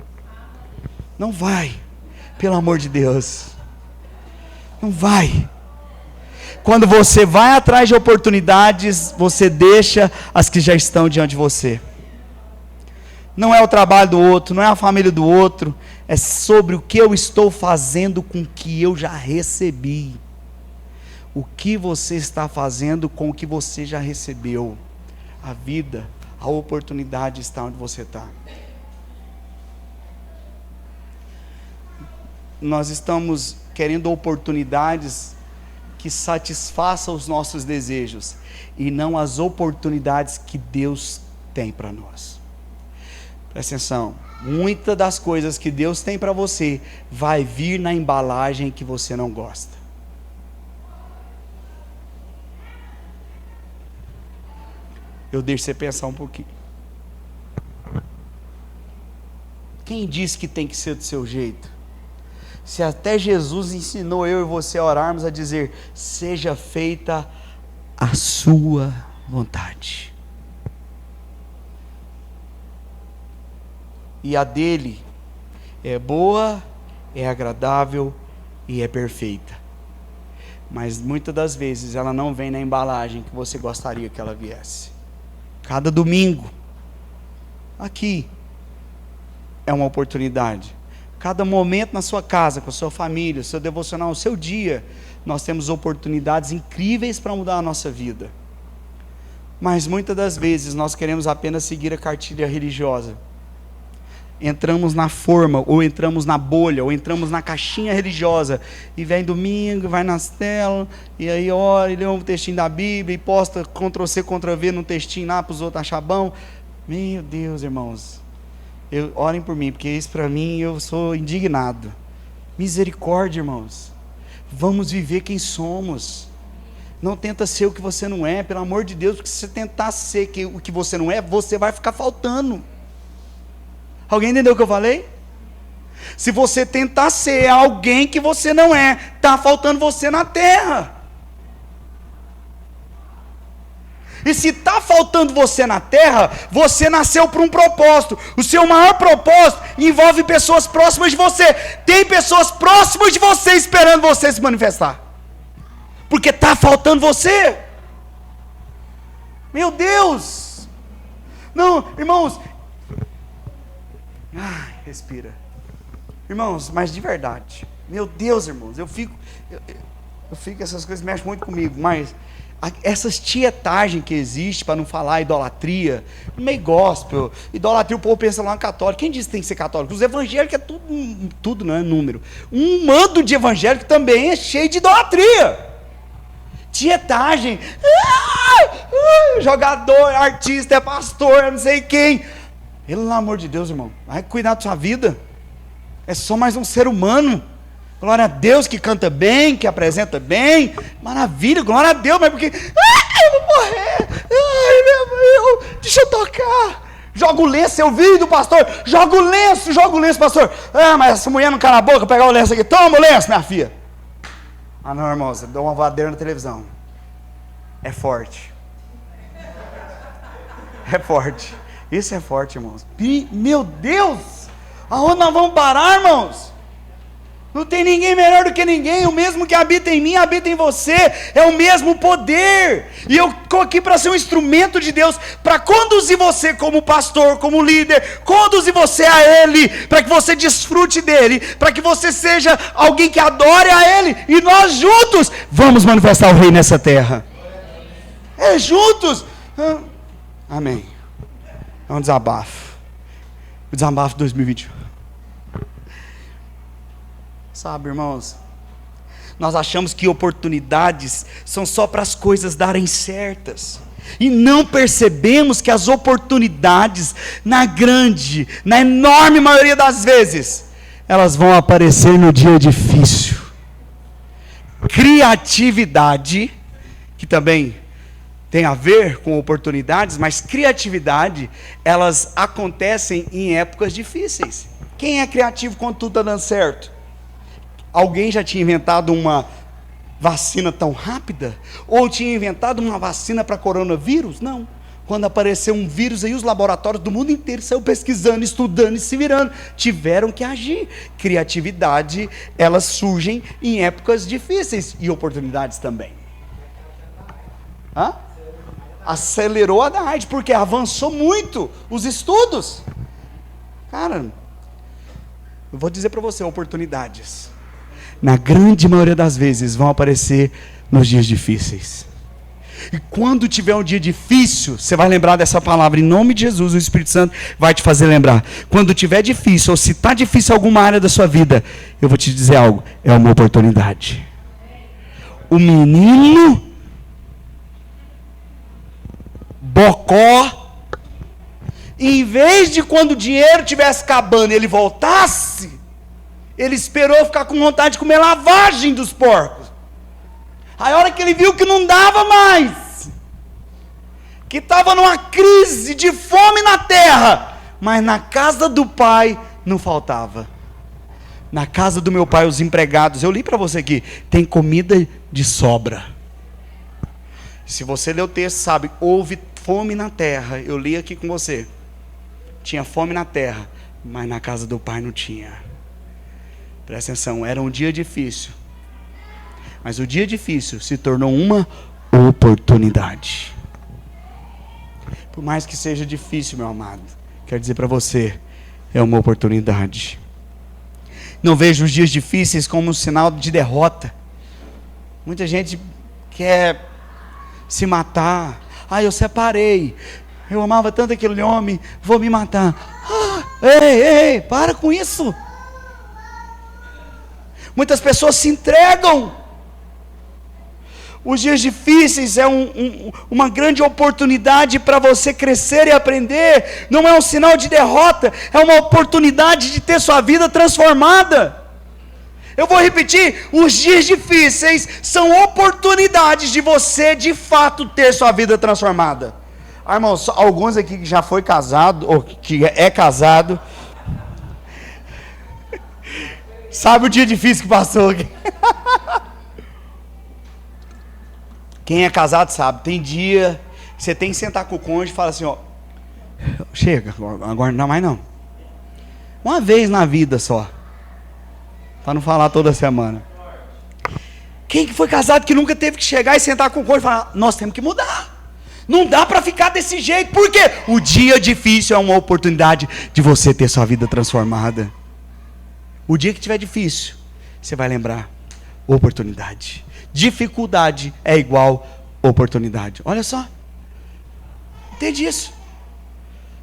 Não vai, pelo amor de Deus. Não vai. Quando você vai atrás de oportunidades, você deixa as que já estão diante de você. Não é o trabalho do outro, não é a família do outro, é sobre o que eu estou fazendo com o que eu já recebi. O que você está fazendo com o que você já recebeu. A vida, a oportunidade está onde você está. Nós estamos querendo oportunidades que satisfaçam os nossos desejos e não as oportunidades que Deus tem para nós. Presta atenção, muitas das coisas que Deus tem para você vai vir na embalagem que você não gosta. Eu deixo você pensar um pouquinho. Quem disse que tem que ser do seu jeito? Se até Jesus ensinou eu e você a orarmos, a dizer: seja feita a sua vontade. E a dele é boa, é agradável e é perfeita. Mas muitas das vezes ela não vem na embalagem que você gostaria que ela viesse. Cada domingo, aqui, é uma oportunidade. Cada momento na sua casa, com a sua família, o seu devocional, o seu dia, nós temos oportunidades incríveis para mudar a nossa vida. Mas muitas das vezes nós queremos apenas seguir a cartilha religiosa. Entramos na forma, ou entramos na bolha, ou entramos na caixinha religiosa, e vem domingo, vai nas telas, e aí ora, e lê um textinho da Bíblia, e posta Ctrl+C, Ctrl+V num textinho lá para os outros achar bom. Meu Deus, irmãos, orem por mim, porque isso para mim, eu sou indignado. Misericórdia, irmãos, vamos viver quem somos. Não tenta ser o que você não é, pelo amor de Deus, porque se você tentar ser o que você não é, você vai ficar faltando. Alguém entendeu o que eu falei? Se você tentar ser alguém que você não é, está faltando você na terra. E se está faltando você na terra, você nasceu por um propósito. O seu maior propósito envolve pessoas próximas de você. Tem pessoas próximas de você esperando você se manifestar. Porque está faltando você. Meu Deus! Não, irmãos. Ai, respira. Irmãos, mas de verdade. Meu Deus, irmãos, eu fico, essas coisas mexem muito comigo, mas essas tietagens que existe, para não falar idolatria, meio gospel, idolatria, o povo pensa lá no católico. Quem disse que tem que ser católico? Os evangélicos é tudo não é número. Um mando de evangélico também é cheio de idolatria. Tietagem, jogador, artista, é pastor, não sei quem. Pelo amor de Deus, irmão, vai cuidar da sua vida. É só mais um ser humano. Glória a Deus, que canta bem, que apresenta bem. Maravilha, glória a Deus, mas porque... eu vou morrer. Ai, meu Deus, deixa eu tocar. Joga o lenço, eu vi do pastor. Joga o lenço, pastor. Ah, mas essa mulher não cala a boca, pegar o lenço aqui. Toma o lenço, minha filha. Ah, não, irmão, você dá uma voadeira na televisão. É forte. É forte. Isso é forte, irmãos. Meu Deus! Aonde nós vamos parar, irmãos? Não tem ninguém melhor do que ninguém. O mesmo que habita em mim, habita em você. É o mesmo poder. E eu estou aqui para ser um instrumento de Deus, para conduzir você como pastor, como líder, conduzir você a Ele, para que você desfrute dEle, para que você seja alguém que adore a Ele, e nós juntos vamos manifestar o Rei nessa terra. É juntos. Amém. É um desabafo. O desabafo de 2021. Sabe, irmãos, nós achamos que oportunidades são só para as coisas darem certas. E não percebemos que as oportunidades, na enorme maioria das vezes, elas vão aparecer no dia difícil. Criatividade, que também tem a ver com oportunidades, mas criatividade, elas acontecem em épocas difíceis. Quem é criativo quando tudo está dando certo? Alguém já tinha inventado vacina tão rápida, ou tinha inventado uma vacina para coronavírus, não. Quando apareceu um vírus aí, os laboratórios do mundo inteiro saíram pesquisando, estudando e se virando, tiveram que agir. Criatividade, elas surgem em épocas difíceis, e oportunidades também. Acelerou a da AIDS, porque avançou muito os estudos. Cara, eu vou dizer para você, oportunidades, na grande maioria das vezes, vão aparecer nos dias difíceis. E quando tiver um dia difícil, você vai lembrar dessa palavra, em nome de Jesus, o Espírito Santo vai te fazer lembrar. Quando tiver difícil, ou se está difícil alguma área da sua vida, eu vou te dizer algo, é uma oportunidade. O menino Bocó, em vez de quando o dinheiro estivesse acabando, ele voltasse, ele esperou ficar com vontade de comer lavagem dos porcos. Aí a hora que ele viu que não dava mais, que estava numa crise de fome na terra, mas na casa do pai não faltava. Na casa do meu pai, os empregados, eu li para você aqui, tem comida de sobra. Se você ler o texto, sabe, houve fome na terra, eu li aqui com você, tinha fome na terra, mas na casa do pai não tinha. Presta atenção, era um dia difícil, mas o dia difícil se tornou uma oportunidade. Por mais que seja difícil, meu amado, quero dizer para você, é uma oportunidade. Não vejo os dias difíceis como um sinal de derrota. Muita gente quer se matar. Eu separei, eu amava tanto aquele homem, vou me matar. Ei, para com isso. Muitas pessoas se entregam. Os dias difíceis é uma grande oportunidade para você crescer e aprender. Não é um sinal de derrota, é uma oportunidade de ter sua vida transformada. Eu vou repetir, os dias difíceis são oportunidades de você de fato ter sua vida transformada. Irmãos, alguns aqui que já foi casado, ou que é casado, sabe o dia difícil que passou aqui. Quem é casado sabe, tem dia que você tem que sentar com o cônjuge e falar assim, chega, agora não dá mais não. Uma vez na vida só, para não falar toda semana. Quem que foi casado que nunca teve que chegar e sentar com o cônjuge e falar, nós temos que mudar. Não dá para ficar desse jeito, por quê? O dia difícil é uma oportunidade de você ter sua vida transformada. O dia que estiver difícil, você vai lembrar, oportunidade. Dificuldade é igual oportunidade. Olha só, entende isso?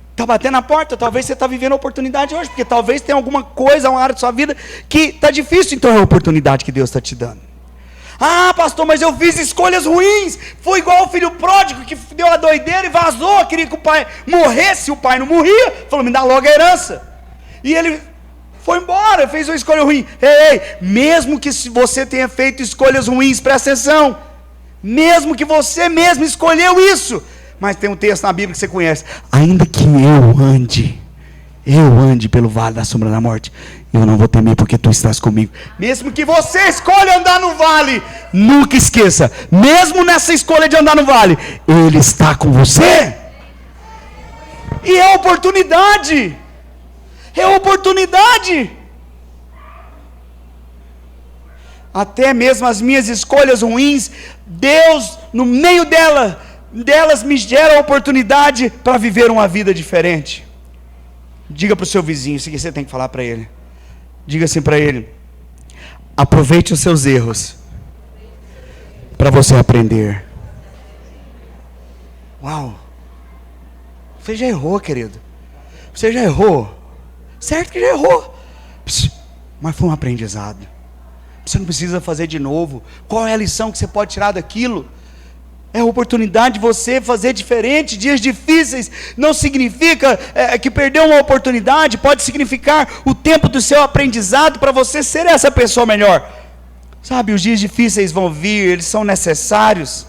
Está batendo na porta, talvez você está vivendo a oportunidade hoje, porque talvez tenha alguma coisa, uma área da sua vida que está difícil, então é a oportunidade que Deus está te dando. Pastor, mas eu fiz escolhas ruins, foi igual o filho pródigo que deu a doideira e vazou, queria que o pai morresse, o pai não morria, falou, me dá logo a herança, e ele foi embora, fez uma escolha ruim. Ei, mesmo que você tenha feito escolhas ruins, presta atenção, mesmo que você mesmo escolheu isso, mas tem um texto na Bíblia que você conhece, ainda que eu ande pelo vale da sombra da morte, eu não vou temer porque tu estás comigo. Mesmo que você escolha andar no vale, nunca esqueça, mesmo nessa escolha de andar no vale, Ele está com você, e é oportunidade, até mesmo as minhas escolhas ruins, Deus no meio delas me gera a oportunidade para viver uma vida diferente. Diga para o seu vizinho, isso que você tem que falar para ele, diga assim para ele, aproveite os seus erros, para você aprender. Uau, você já errou, querido, você já errou, certo que já errou, mas foi um aprendizado, você não precisa fazer de novo. Qual é a lição que você pode tirar daquilo? É a oportunidade de você fazer diferente. Dias difíceis não significa que perdeu uma oportunidade, pode significar o tempo do seu aprendizado para você ser essa pessoa melhor. Sabe, os dias difíceis vão vir, eles são necessários.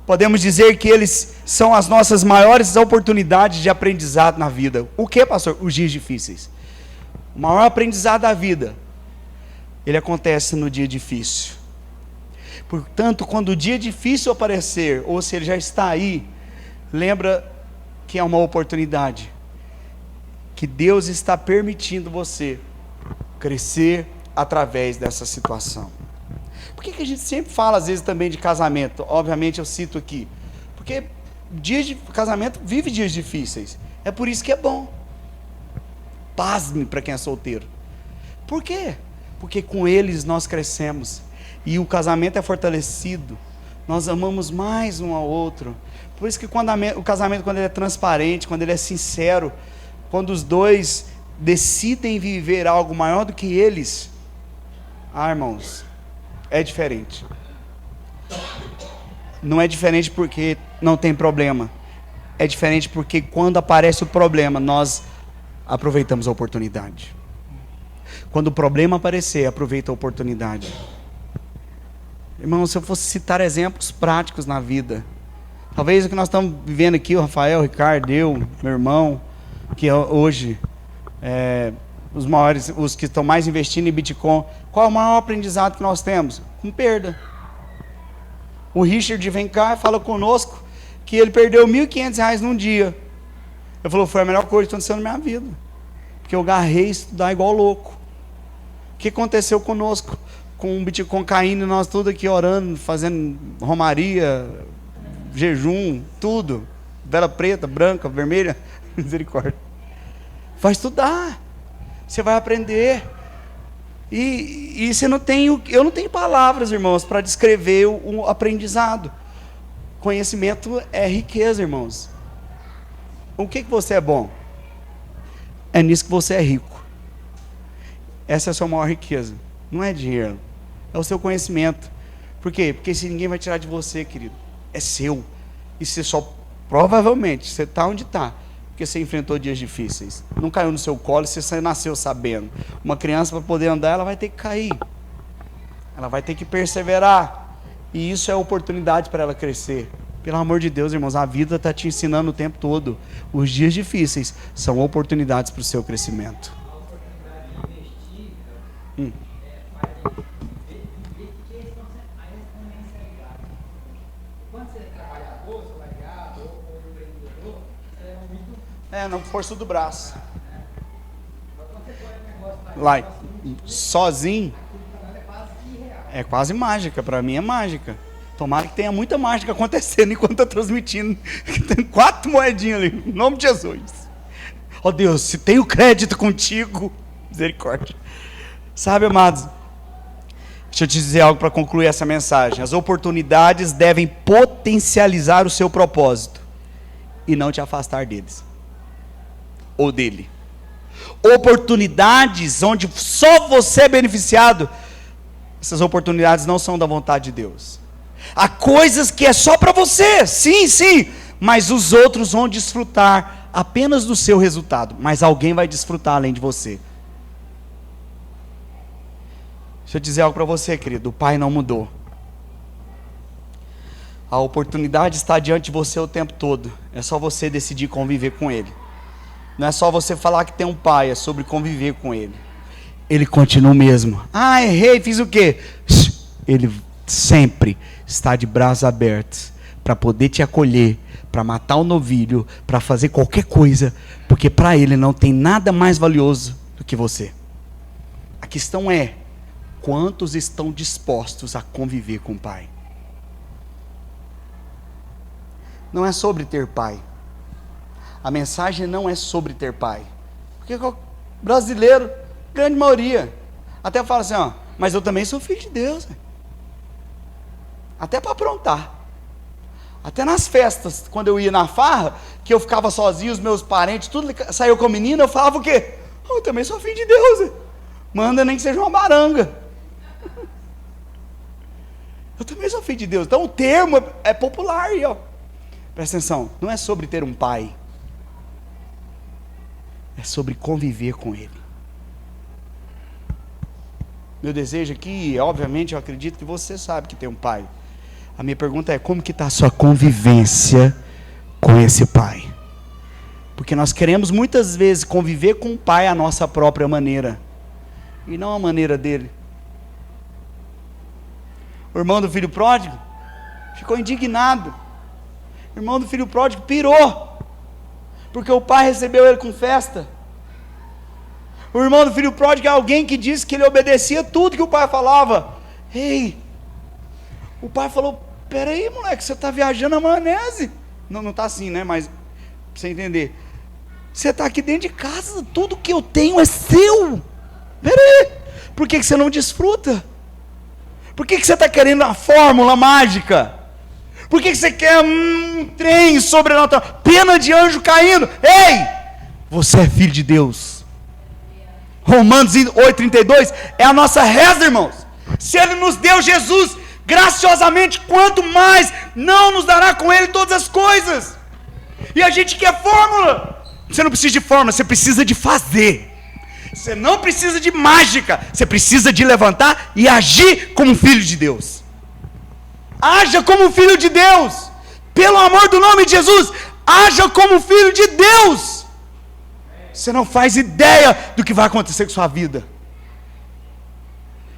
Podemos dizer que eles são as nossas maiores oportunidades de aprendizado na vida. O que, pastor? Os dias difíceis. O maior aprendizado da vida, ele acontece no dia difícil. Portanto, quando o dia difícil aparecer, ou se ele já está aí, lembra que é uma oportunidade, que Deus está permitindo você crescer através dessa situação. Por que a gente sempre fala às vezes também de casamento? Obviamente eu cito aqui, porque dias de casamento vive dias difíceis, é por isso que é bom. Pasme para quem é solteiro. Por quê? Porque com eles nós crescemos, e o casamento é fortalecido, nós amamos mais um ao outro. Por isso que o casamento, quando ele é transparente, quando ele é sincero, quando os dois decidem viver algo maior do que eles, irmãos, é diferente. Não é diferente porque não tem problema, é diferente porque quando aparece o problema, nós aproveitamos a oportunidade. Quando o problema aparecer, aproveita a oportunidade. Irmão, se eu fosse citar exemplos práticos na vida, talvez o que nós estamos vivendo aqui, o Rafael, o Ricardo, eu, meu irmão, que hoje, os maiores, os que estão mais investindo em Bitcoin, qual é o maior aprendizado que nós temos? Com perda. O Richard vem cá e fala conosco que ele perdeu R$1.500 num dia. Ele falou, foi a melhor coisa que aconteceu na minha vida, porque eu agarrei estudar igual louco. O que aconteceu conosco? Com o Bitcoin caindo, nós tudo aqui orando, fazendo romaria, jejum, tudo, vela preta, branca, vermelha, misericórdia. Vai estudar, você vai aprender, e você não tem, eu não tenho palavras, irmãos, para descrever o aprendizado. Conhecimento é riqueza, irmãos. O que você é bom? É nisso que você é rico. Essa é a sua maior riqueza, não é dinheiro, é o seu conhecimento. Por quê? Porque se ninguém vai tirar de você, querido, é seu. E você só, provavelmente, você está onde está, porque você enfrentou dias difíceis. Não caiu no seu colo, você nasceu sabendo. Uma criança, para poder andar, ela vai ter que cair. Ela vai ter que perseverar. E isso é oportunidade para ela crescer. Pelo amor de Deus, irmãos, a vida está te ensinando o tempo todo. Os dias difíceis são oportunidades para o seu crescimento. A oportunidade de investir, faz ver que a respondência é ligada. Quando você é trabalhador, salariado ou empreendedor, você é muito... Na força do braço. Mas quando você põe um negócio Lá, sozinho, é quase irreal. é quase mágica, para mim é mágica. Tomara que tenha muita mágica acontecendo enquanto está transmitindo. Tem 4 moedinhas ali, em nome de Jesus. Ó Deus, se tenho crédito contigo, misericórdia. Sabe, amados, deixa eu te dizer algo para concluir essa mensagem. As oportunidades devem potencializar o seu propósito e não te afastar deles ou dele. Oportunidades onde só você é beneficiado, essas oportunidades não são da vontade de Deus. Há coisas que é só para você, sim, mas os outros vão desfrutar apenas do seu resultado, mas alguém vai desfrutar além de você. Deixa eu dizer algo para você, querido, o Pai não mudou. A oportunidade está diante de você o tempo todo, é só você decidir conviver com Ele. Não é só você falar que tem um Pai, é sobre conviver com Ele. Ele continua o mesmo. Errei, fiz o quê? Ele sempre está de braços abertos para poder te acolher, para matar o novilho, para fazer qualquer coisa, porque para Ele não tem nada mais valioso do que você. A questão é, quantos estão dispostos a conviver com o Pai? Não é sobre ter pai. A mensagem não é sobre ter pai. Porque o brasileiro, grande maioria, até fala assim, mas eu também sou filho de Deus. Até para aprontar. Até nas festas, quando eu ia na farra, que eu ficava sozinho, os meus parentes, tudo saiu com a menina, eu falava o quê? Eu também sou filho de Deus. Manda nem que seja uma baranga. Eu também sou filho de Deus. Então o termo é popular aí, Presta atenção, não é sobre ter um pai. É sobre conviver com Ele. Meu desejo aqui, obviamente, eu acredito que você sabe que tem um pai. A minha pergunta é, como que está a sua convivência com esse pai? Porque nós queremos muitas vezes conviver com o pai à nossa própria maneira, e não a maneira dele. O irmão do filho pródigo ficou indignado. O irmão do filho pródigo pirou, porque o pai recebeu ele com festa. O irmão do filho pródigo é alguém que disse que ele obedecia tudo que o pai falava. Ei, o pai falou: peraí, moleque, você está viajando na maionese. Não está assim, né? Mas, pra você entender, você está aqui dentro de casa, tudo que eu tenho é seu. Peraí, por que você não desfruta? Por que você está querendo a fórmula mágica? Por que você quer um trem sobrenatural? Pena de anjo caindo. Ei, você é filho de Deus. Romanos 8,32 é a nossa reza, irmãos. Se Ele nos deu Jesus graciosamente, quanto mais não nos dará com Ele todas as coisas? E a gente quer fórmula. Você não precisa de fórmula, você precisa de fazer. Você não precisa de mágica, você precisa de levantar e agir como filho de Deus. Haja como filho de Deus, pelo amor do nome de Jesus, haja como filho de Deus. Você não faz ideia do que vai acontecer com sua vida.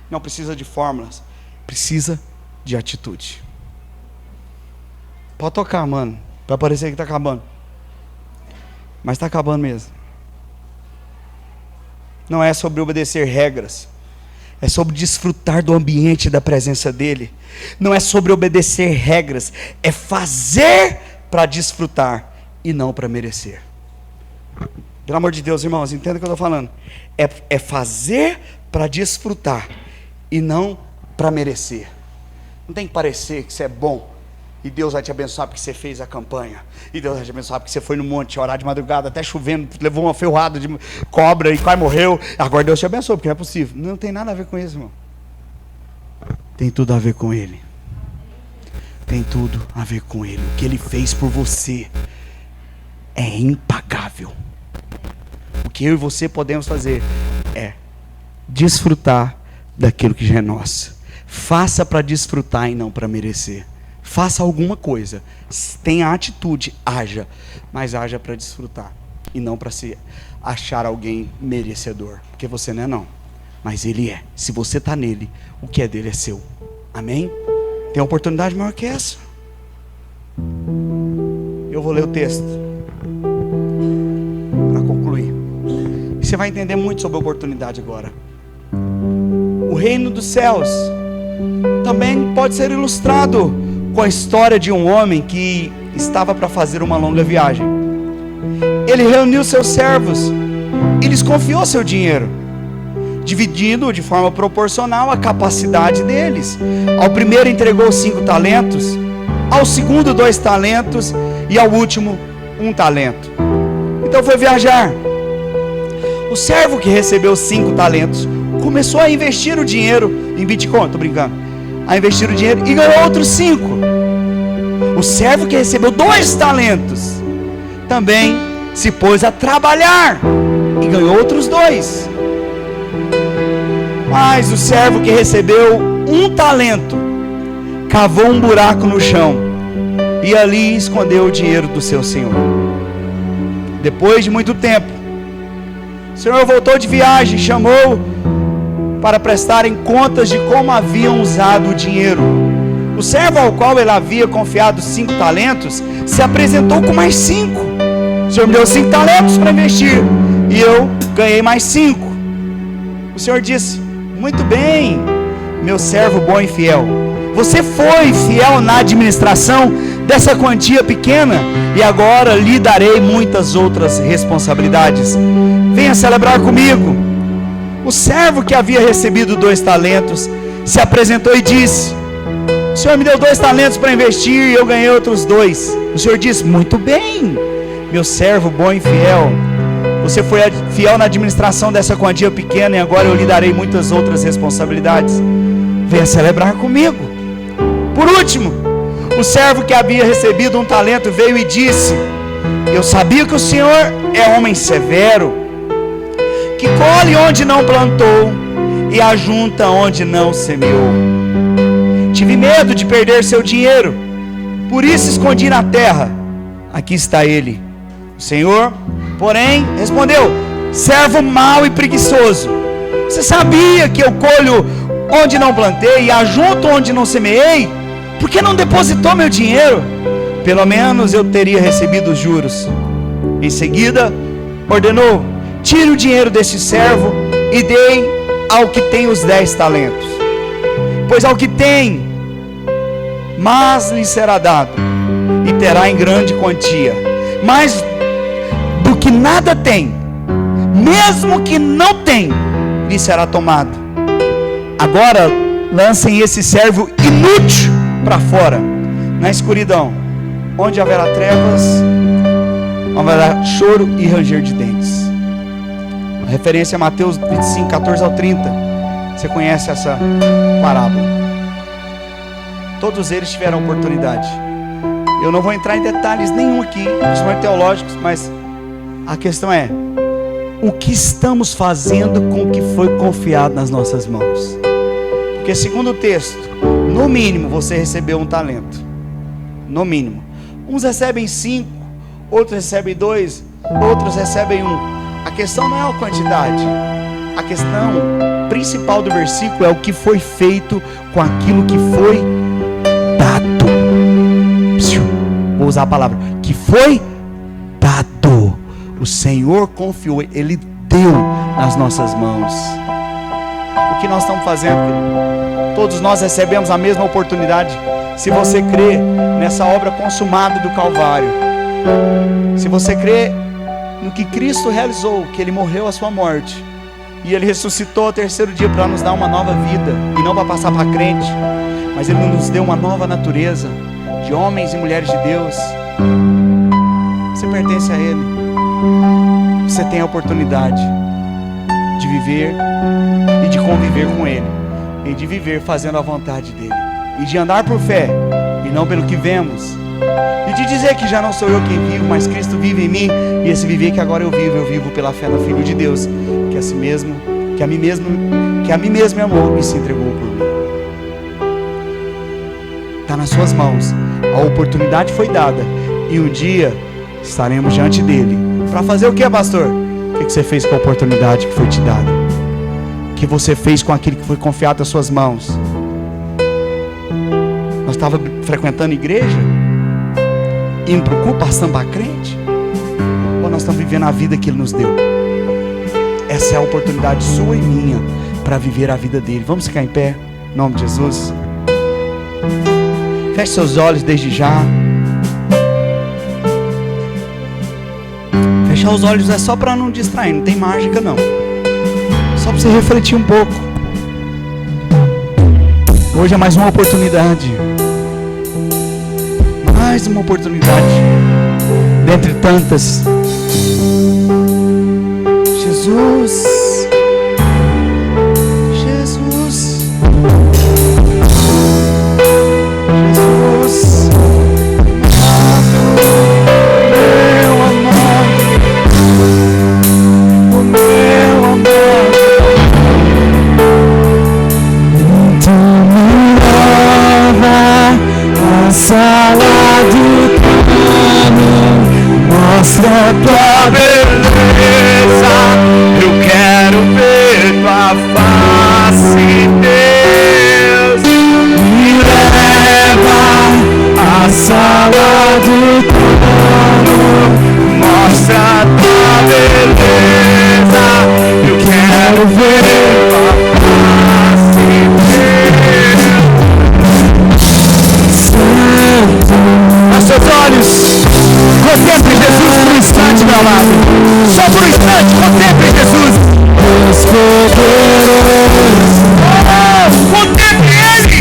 Não precisa de fórmulas, precisa de atitude. Pode tocar, mano, para parecer que está acabando, mas está acabando mesmo. Não é sobre obedecer regras, é sobre desfrutar do ambiente da presença dEle. Não é sobre obedecer regras, é fazer para desfrutar e não para merecer. Pelo amor de Deus, irmãos, entenda o que eu estou falando. É fazer para desfrutar e não para merecer. Não tem que parecer que você é bom e Deus vai te abençoar porque você fez a campanha, e Deus vai te abençoar porque você foi no monte orar de madrugada, até chovendo, levou uma ferroada de cobra e quase morreu, agora Deus te abençoou, porque não é possível. Não tem nada a ver com isso, irmão. Tem tudo a ver com Ele. Tem tudo a ver com Ele. O que Ele fez por você é impagável. O que eu e você podemos fazer é desfrutar daquilo que já é nosso. Faça para desfrutar e não para merecer. Faça alguma coisa, tenha atitude, haja, mas haja para desfrutar e não para se achar alguém merecedor, porque você não é não, mas Ele é. Se você está nele, o que é dele é seu. Amém? Tem uma oportunidade maior que essa. Eu vou ler o texto para concluir. Você vai entender muito sobre a oportunidade agora. O reino dos céus também pode ser ilustrado com a história de um homem que estava para fazer uma longa viagem. Ele reuniu seus servos e lhes confiou seu dinheiro, dividindo de forma proporcional à capacidade deles. Ao primeiro entregou 5 talentos, ao segundo 2 talentos e ao último 1 talento. Então foi viajar. O servo que recebeu 5 talentos começou a investir o dinheiro em Bitcoin, estou brincando, a investir o dinheiro e ganhou outros 5. O servo que recebeu 2 talentos também se pôs a trabalhar e ganhou outros 2. Mas o servo que recebeu 1 talento cavou um buraco no chão e ali escondeu o dinheiro do seu senhor. Depois de muito tempo, o senhor voltou de viagem, chamou para prestarem contas de como haviam usado o dinheiro. O servo ao qual ele havia confiado 5 talentos se apresentou com mais 5. O senhor me deu 5 talentos para investir e eu ganhei mais 5. O senhor disse: muito bem, meu servo bom e fiel, você foi fiel na administração dessa quantia pequena e agora lhe darei muitas outras responsabilidades. Venha celebrar comigo. O servo que havia recebido 2 talentos se apresentou e disse: o senhor me deu 2 talentos para investir e eu ganhei outros 2. O senhor disse: muito bem, meu servo bom e fiel, você foi fiel na administração dessa quantia pequena e agora eu lhe darei muitas outras responsabilidades. Venha celebrar comigo. Por último, o servo que havia recebido 1 talento veio e disse: eu sabia que o senhor é homem severo, que colhe onde não plantou e ajunta onde não semeou. Tive medo de perder seu dinheiro, por isso escondi na terra. Aqui está ele. O senhor, porém, respondeu: servo mau e preguiçoso, você sabia que eu colho onde não plantei e ajunto onde não semeei? Por que não depositou meu dinheiro? Pelo menos eu teria recebido os juros. Em seguida, ordenou: tire o dinheiro desse servo e dei ao que tem os 10 talentos. Pois ao que tem, mais lhe será dado, e terá em grande quantia. Mas do que nada tem, mesmo que não tem, lhe será tomado. Agora lancem esse servo inútil para fora, na escuridão, onde haverá trevas, haverá choro e ranger de dentes. A referência a Mateus 25, 14 ao 30. Você conhece essa parábola. Todos eles tiveram oportunidade. Eu não vou entrar em detalhes nenhum aqui, principalmente teológicos, mas a questão é: o que estamos fazendo com o que foi confiado nas nossas mãos? Porque segundo o texto, no mínimo você recebeu um talento. No mínimo. Uns recebem 5, outros recebem 2, outros recebem 1. A questão não é a quantidade. A questão principal do versículo é o que foi feito com aquilo que foi dado. Vou usar a palavra que foi dado. O Senhor confiou, Ele deu nas nossas mãos. O que nós estamos fazendo, querido? Todos nós recebemos a mesma oportunidade. Se você crê nessa obra consumada do Calvário, se você crê no que Cristo realizou, que Ele morreu a sua morte e Ele ressuscitou ao terceiro dia para nos dar uma nova vida, e não para passar para crente, mas Ele nos deu uma nova natureza de homens e mulheres de Deus. Você pertence a Ele. Você tem a oportunidade de viver e de conviver com Ele, e de viver fazendo a vontade dEle, e de andar por fé e não pelo que vemos, e de dizer que já não sou eu quem vivo, mas Cristo vive em mim, e esse viver que agora eu vivo pela fé no Filho de Deus, que a mim mesmo me amou e se entregou por mim. Está nas suas mãos. A oportunidade foi dada, e um dia estaremos diante dele para fazer o que, pastor? O que você fez com a oportunidade que foi te dada? O que você fez com aquilo que foi confiado às suas mãos? Nós estávamos frequentando igreja, indo para o culto, passando para crente, ou nós estamos vivendo a vida que Ele nos deu? Essa é a oportunidade sua e minha para viver a vida dele. Vamos ficar em pé, em nome de Jesus. Feche seus olhos desde já. Fechar os olhos é só para não distrair, não tem mágica não. Só para você refletir um pouco. Hoje é mais uma oportunidade. Mais uma oportunidade, dentre tantas. Jesus, Jesus, Jesus, meu amor, o meu amor. Então me leva à sala do trono, mostra tua beleza. Eu quero ver tua face, Deus. Me leva à sala do trono, mostra tua beleza. Eu quero ver tua face, Deus. Feche seus olhos. Contemple Jesus por um instante, meu amado. Só por um instante, contemple Jesus. Deus poderoso. Oh, contemple Ele.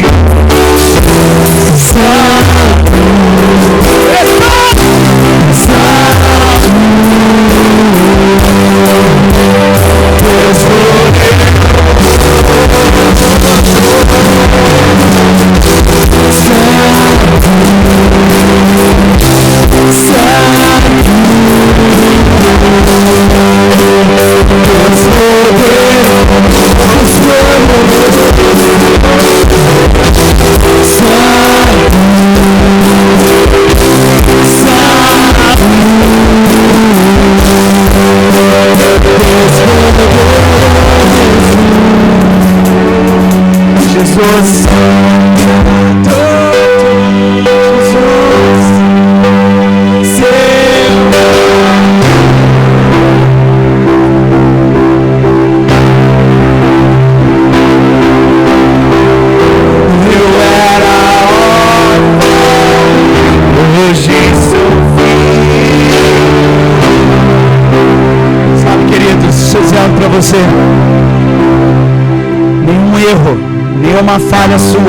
para você: nenhum erro, nenhuma falha sua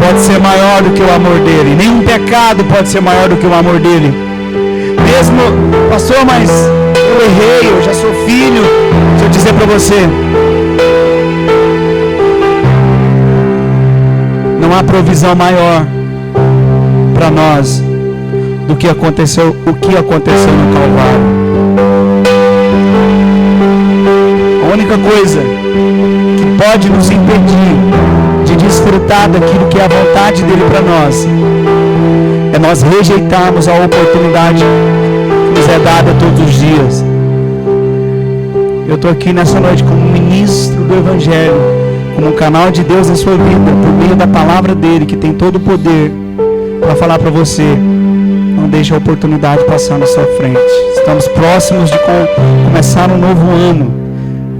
pode ser maior do que o amor dele. Nenhum pecado pode ser maior do que o amor dele. Mesmo, pastor, mas eu errei, eu já sou filho. Deixa eu dizer para você: não há provisão maior para nós do que aconteceu, o que aconteceu no Calvário. A única coisa que pode nos impedir de desfrutar daquilo que é a vontade dele para nós é nós rejeitarmos a oportunidade que nos é dada todos os dias. Eu estou aqui nessa noite como ministro do Evangelho, como um canal de Deus em sua vida, por meio da palavra dele, que tem todo o poder para falar para você: não deixe a oportunidade passar na sua frente. Estamos próximos de começar um novo ano,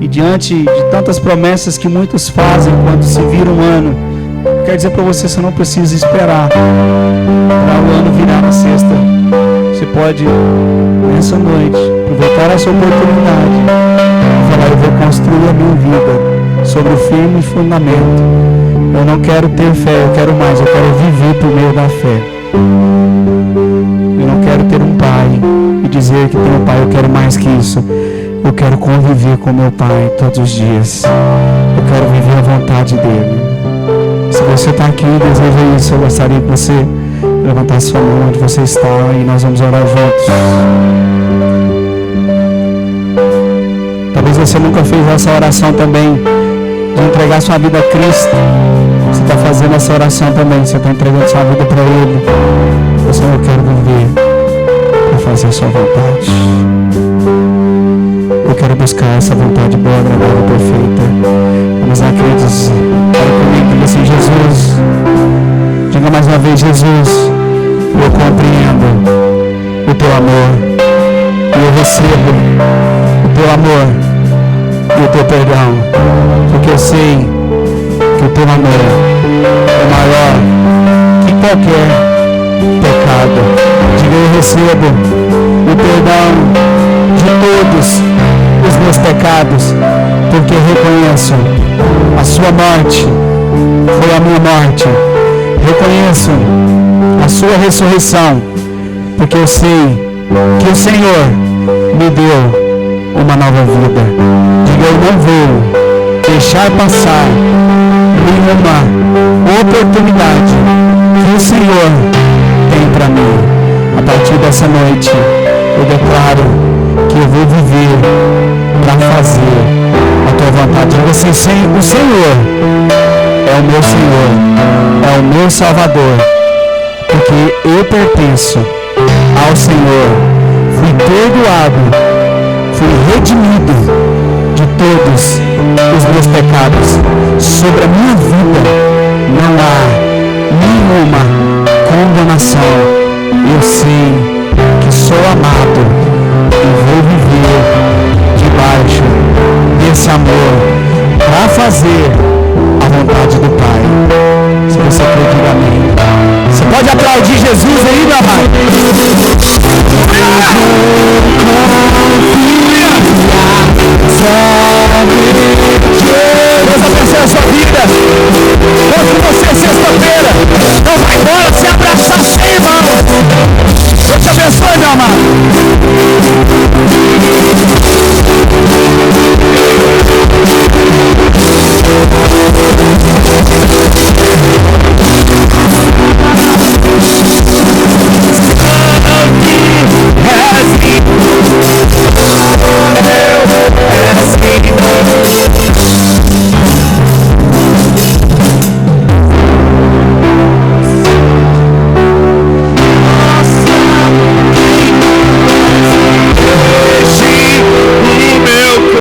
e diante de tantas promessas que muitos fazem quando se vira um ano, eu quero dizer para você: você não precisa esperar para o ano virar na sexta. Você pode, nessa noite, aproveitar essa oportunidade e falar: eu vou construir a minha vida sobre o firme fundamento. Eu não quero ter fé, eu quero mais, eu quero viver por meio da fé. Eu não quero ter um pai e dizer que tenho um pai, eu quero mais que isso. Eu quero conviver com meu pai todos os dias. Eu quero viver a vontade dele. Se você está aqui e deseja isso, eu gostaria que você levantasse sua mão onde você está e nós vamos orar juntos. Talvez você nunca fez essa oração também, de entregar sua vida a Cristo. Você está fazendo essa oração também, você está entregando sua vida para Ele. Você: eu quero viver para fazer a sua vontade. Eu quero buscar essa vontade boa, agradável e perfeita. Vamos lá, queridos, para comigo, diga assim: Jesus, diga mais uma vez: Jesus, eu compreendo o teu amor, e eu recebo o teu amor e o teu perdão, porque eu sei que o teu amor é maior que qualquer pecado. Diga: eu recebo o perdão de todos os meus pecados, porque reconheço a sua morte foi a minha morte. Reconheço a sua ressurreição, porque eu sei que o Senhor me deu uma nova vida. Diga: eu não vou deixar passar nenhuma oportunidade que o Senhor tem para mim. A partir dessa noite, eu declaro que eu vou viver para fazer a tua vontade. Diga assim: o Senhor é o meu Senhor, é o meu Salvador, porque eu pertenço ao Senhor. Fui perdoado, fui redimido de todos os meus pecados. Sobre a minha vida não há nenhuma condenação. Eu sei que sou amado e vou viver debaixo desse amor para fazer a vontade do Pai. Se você crê, diga amém. Você pode aplaudir Jesus aí, meu amado?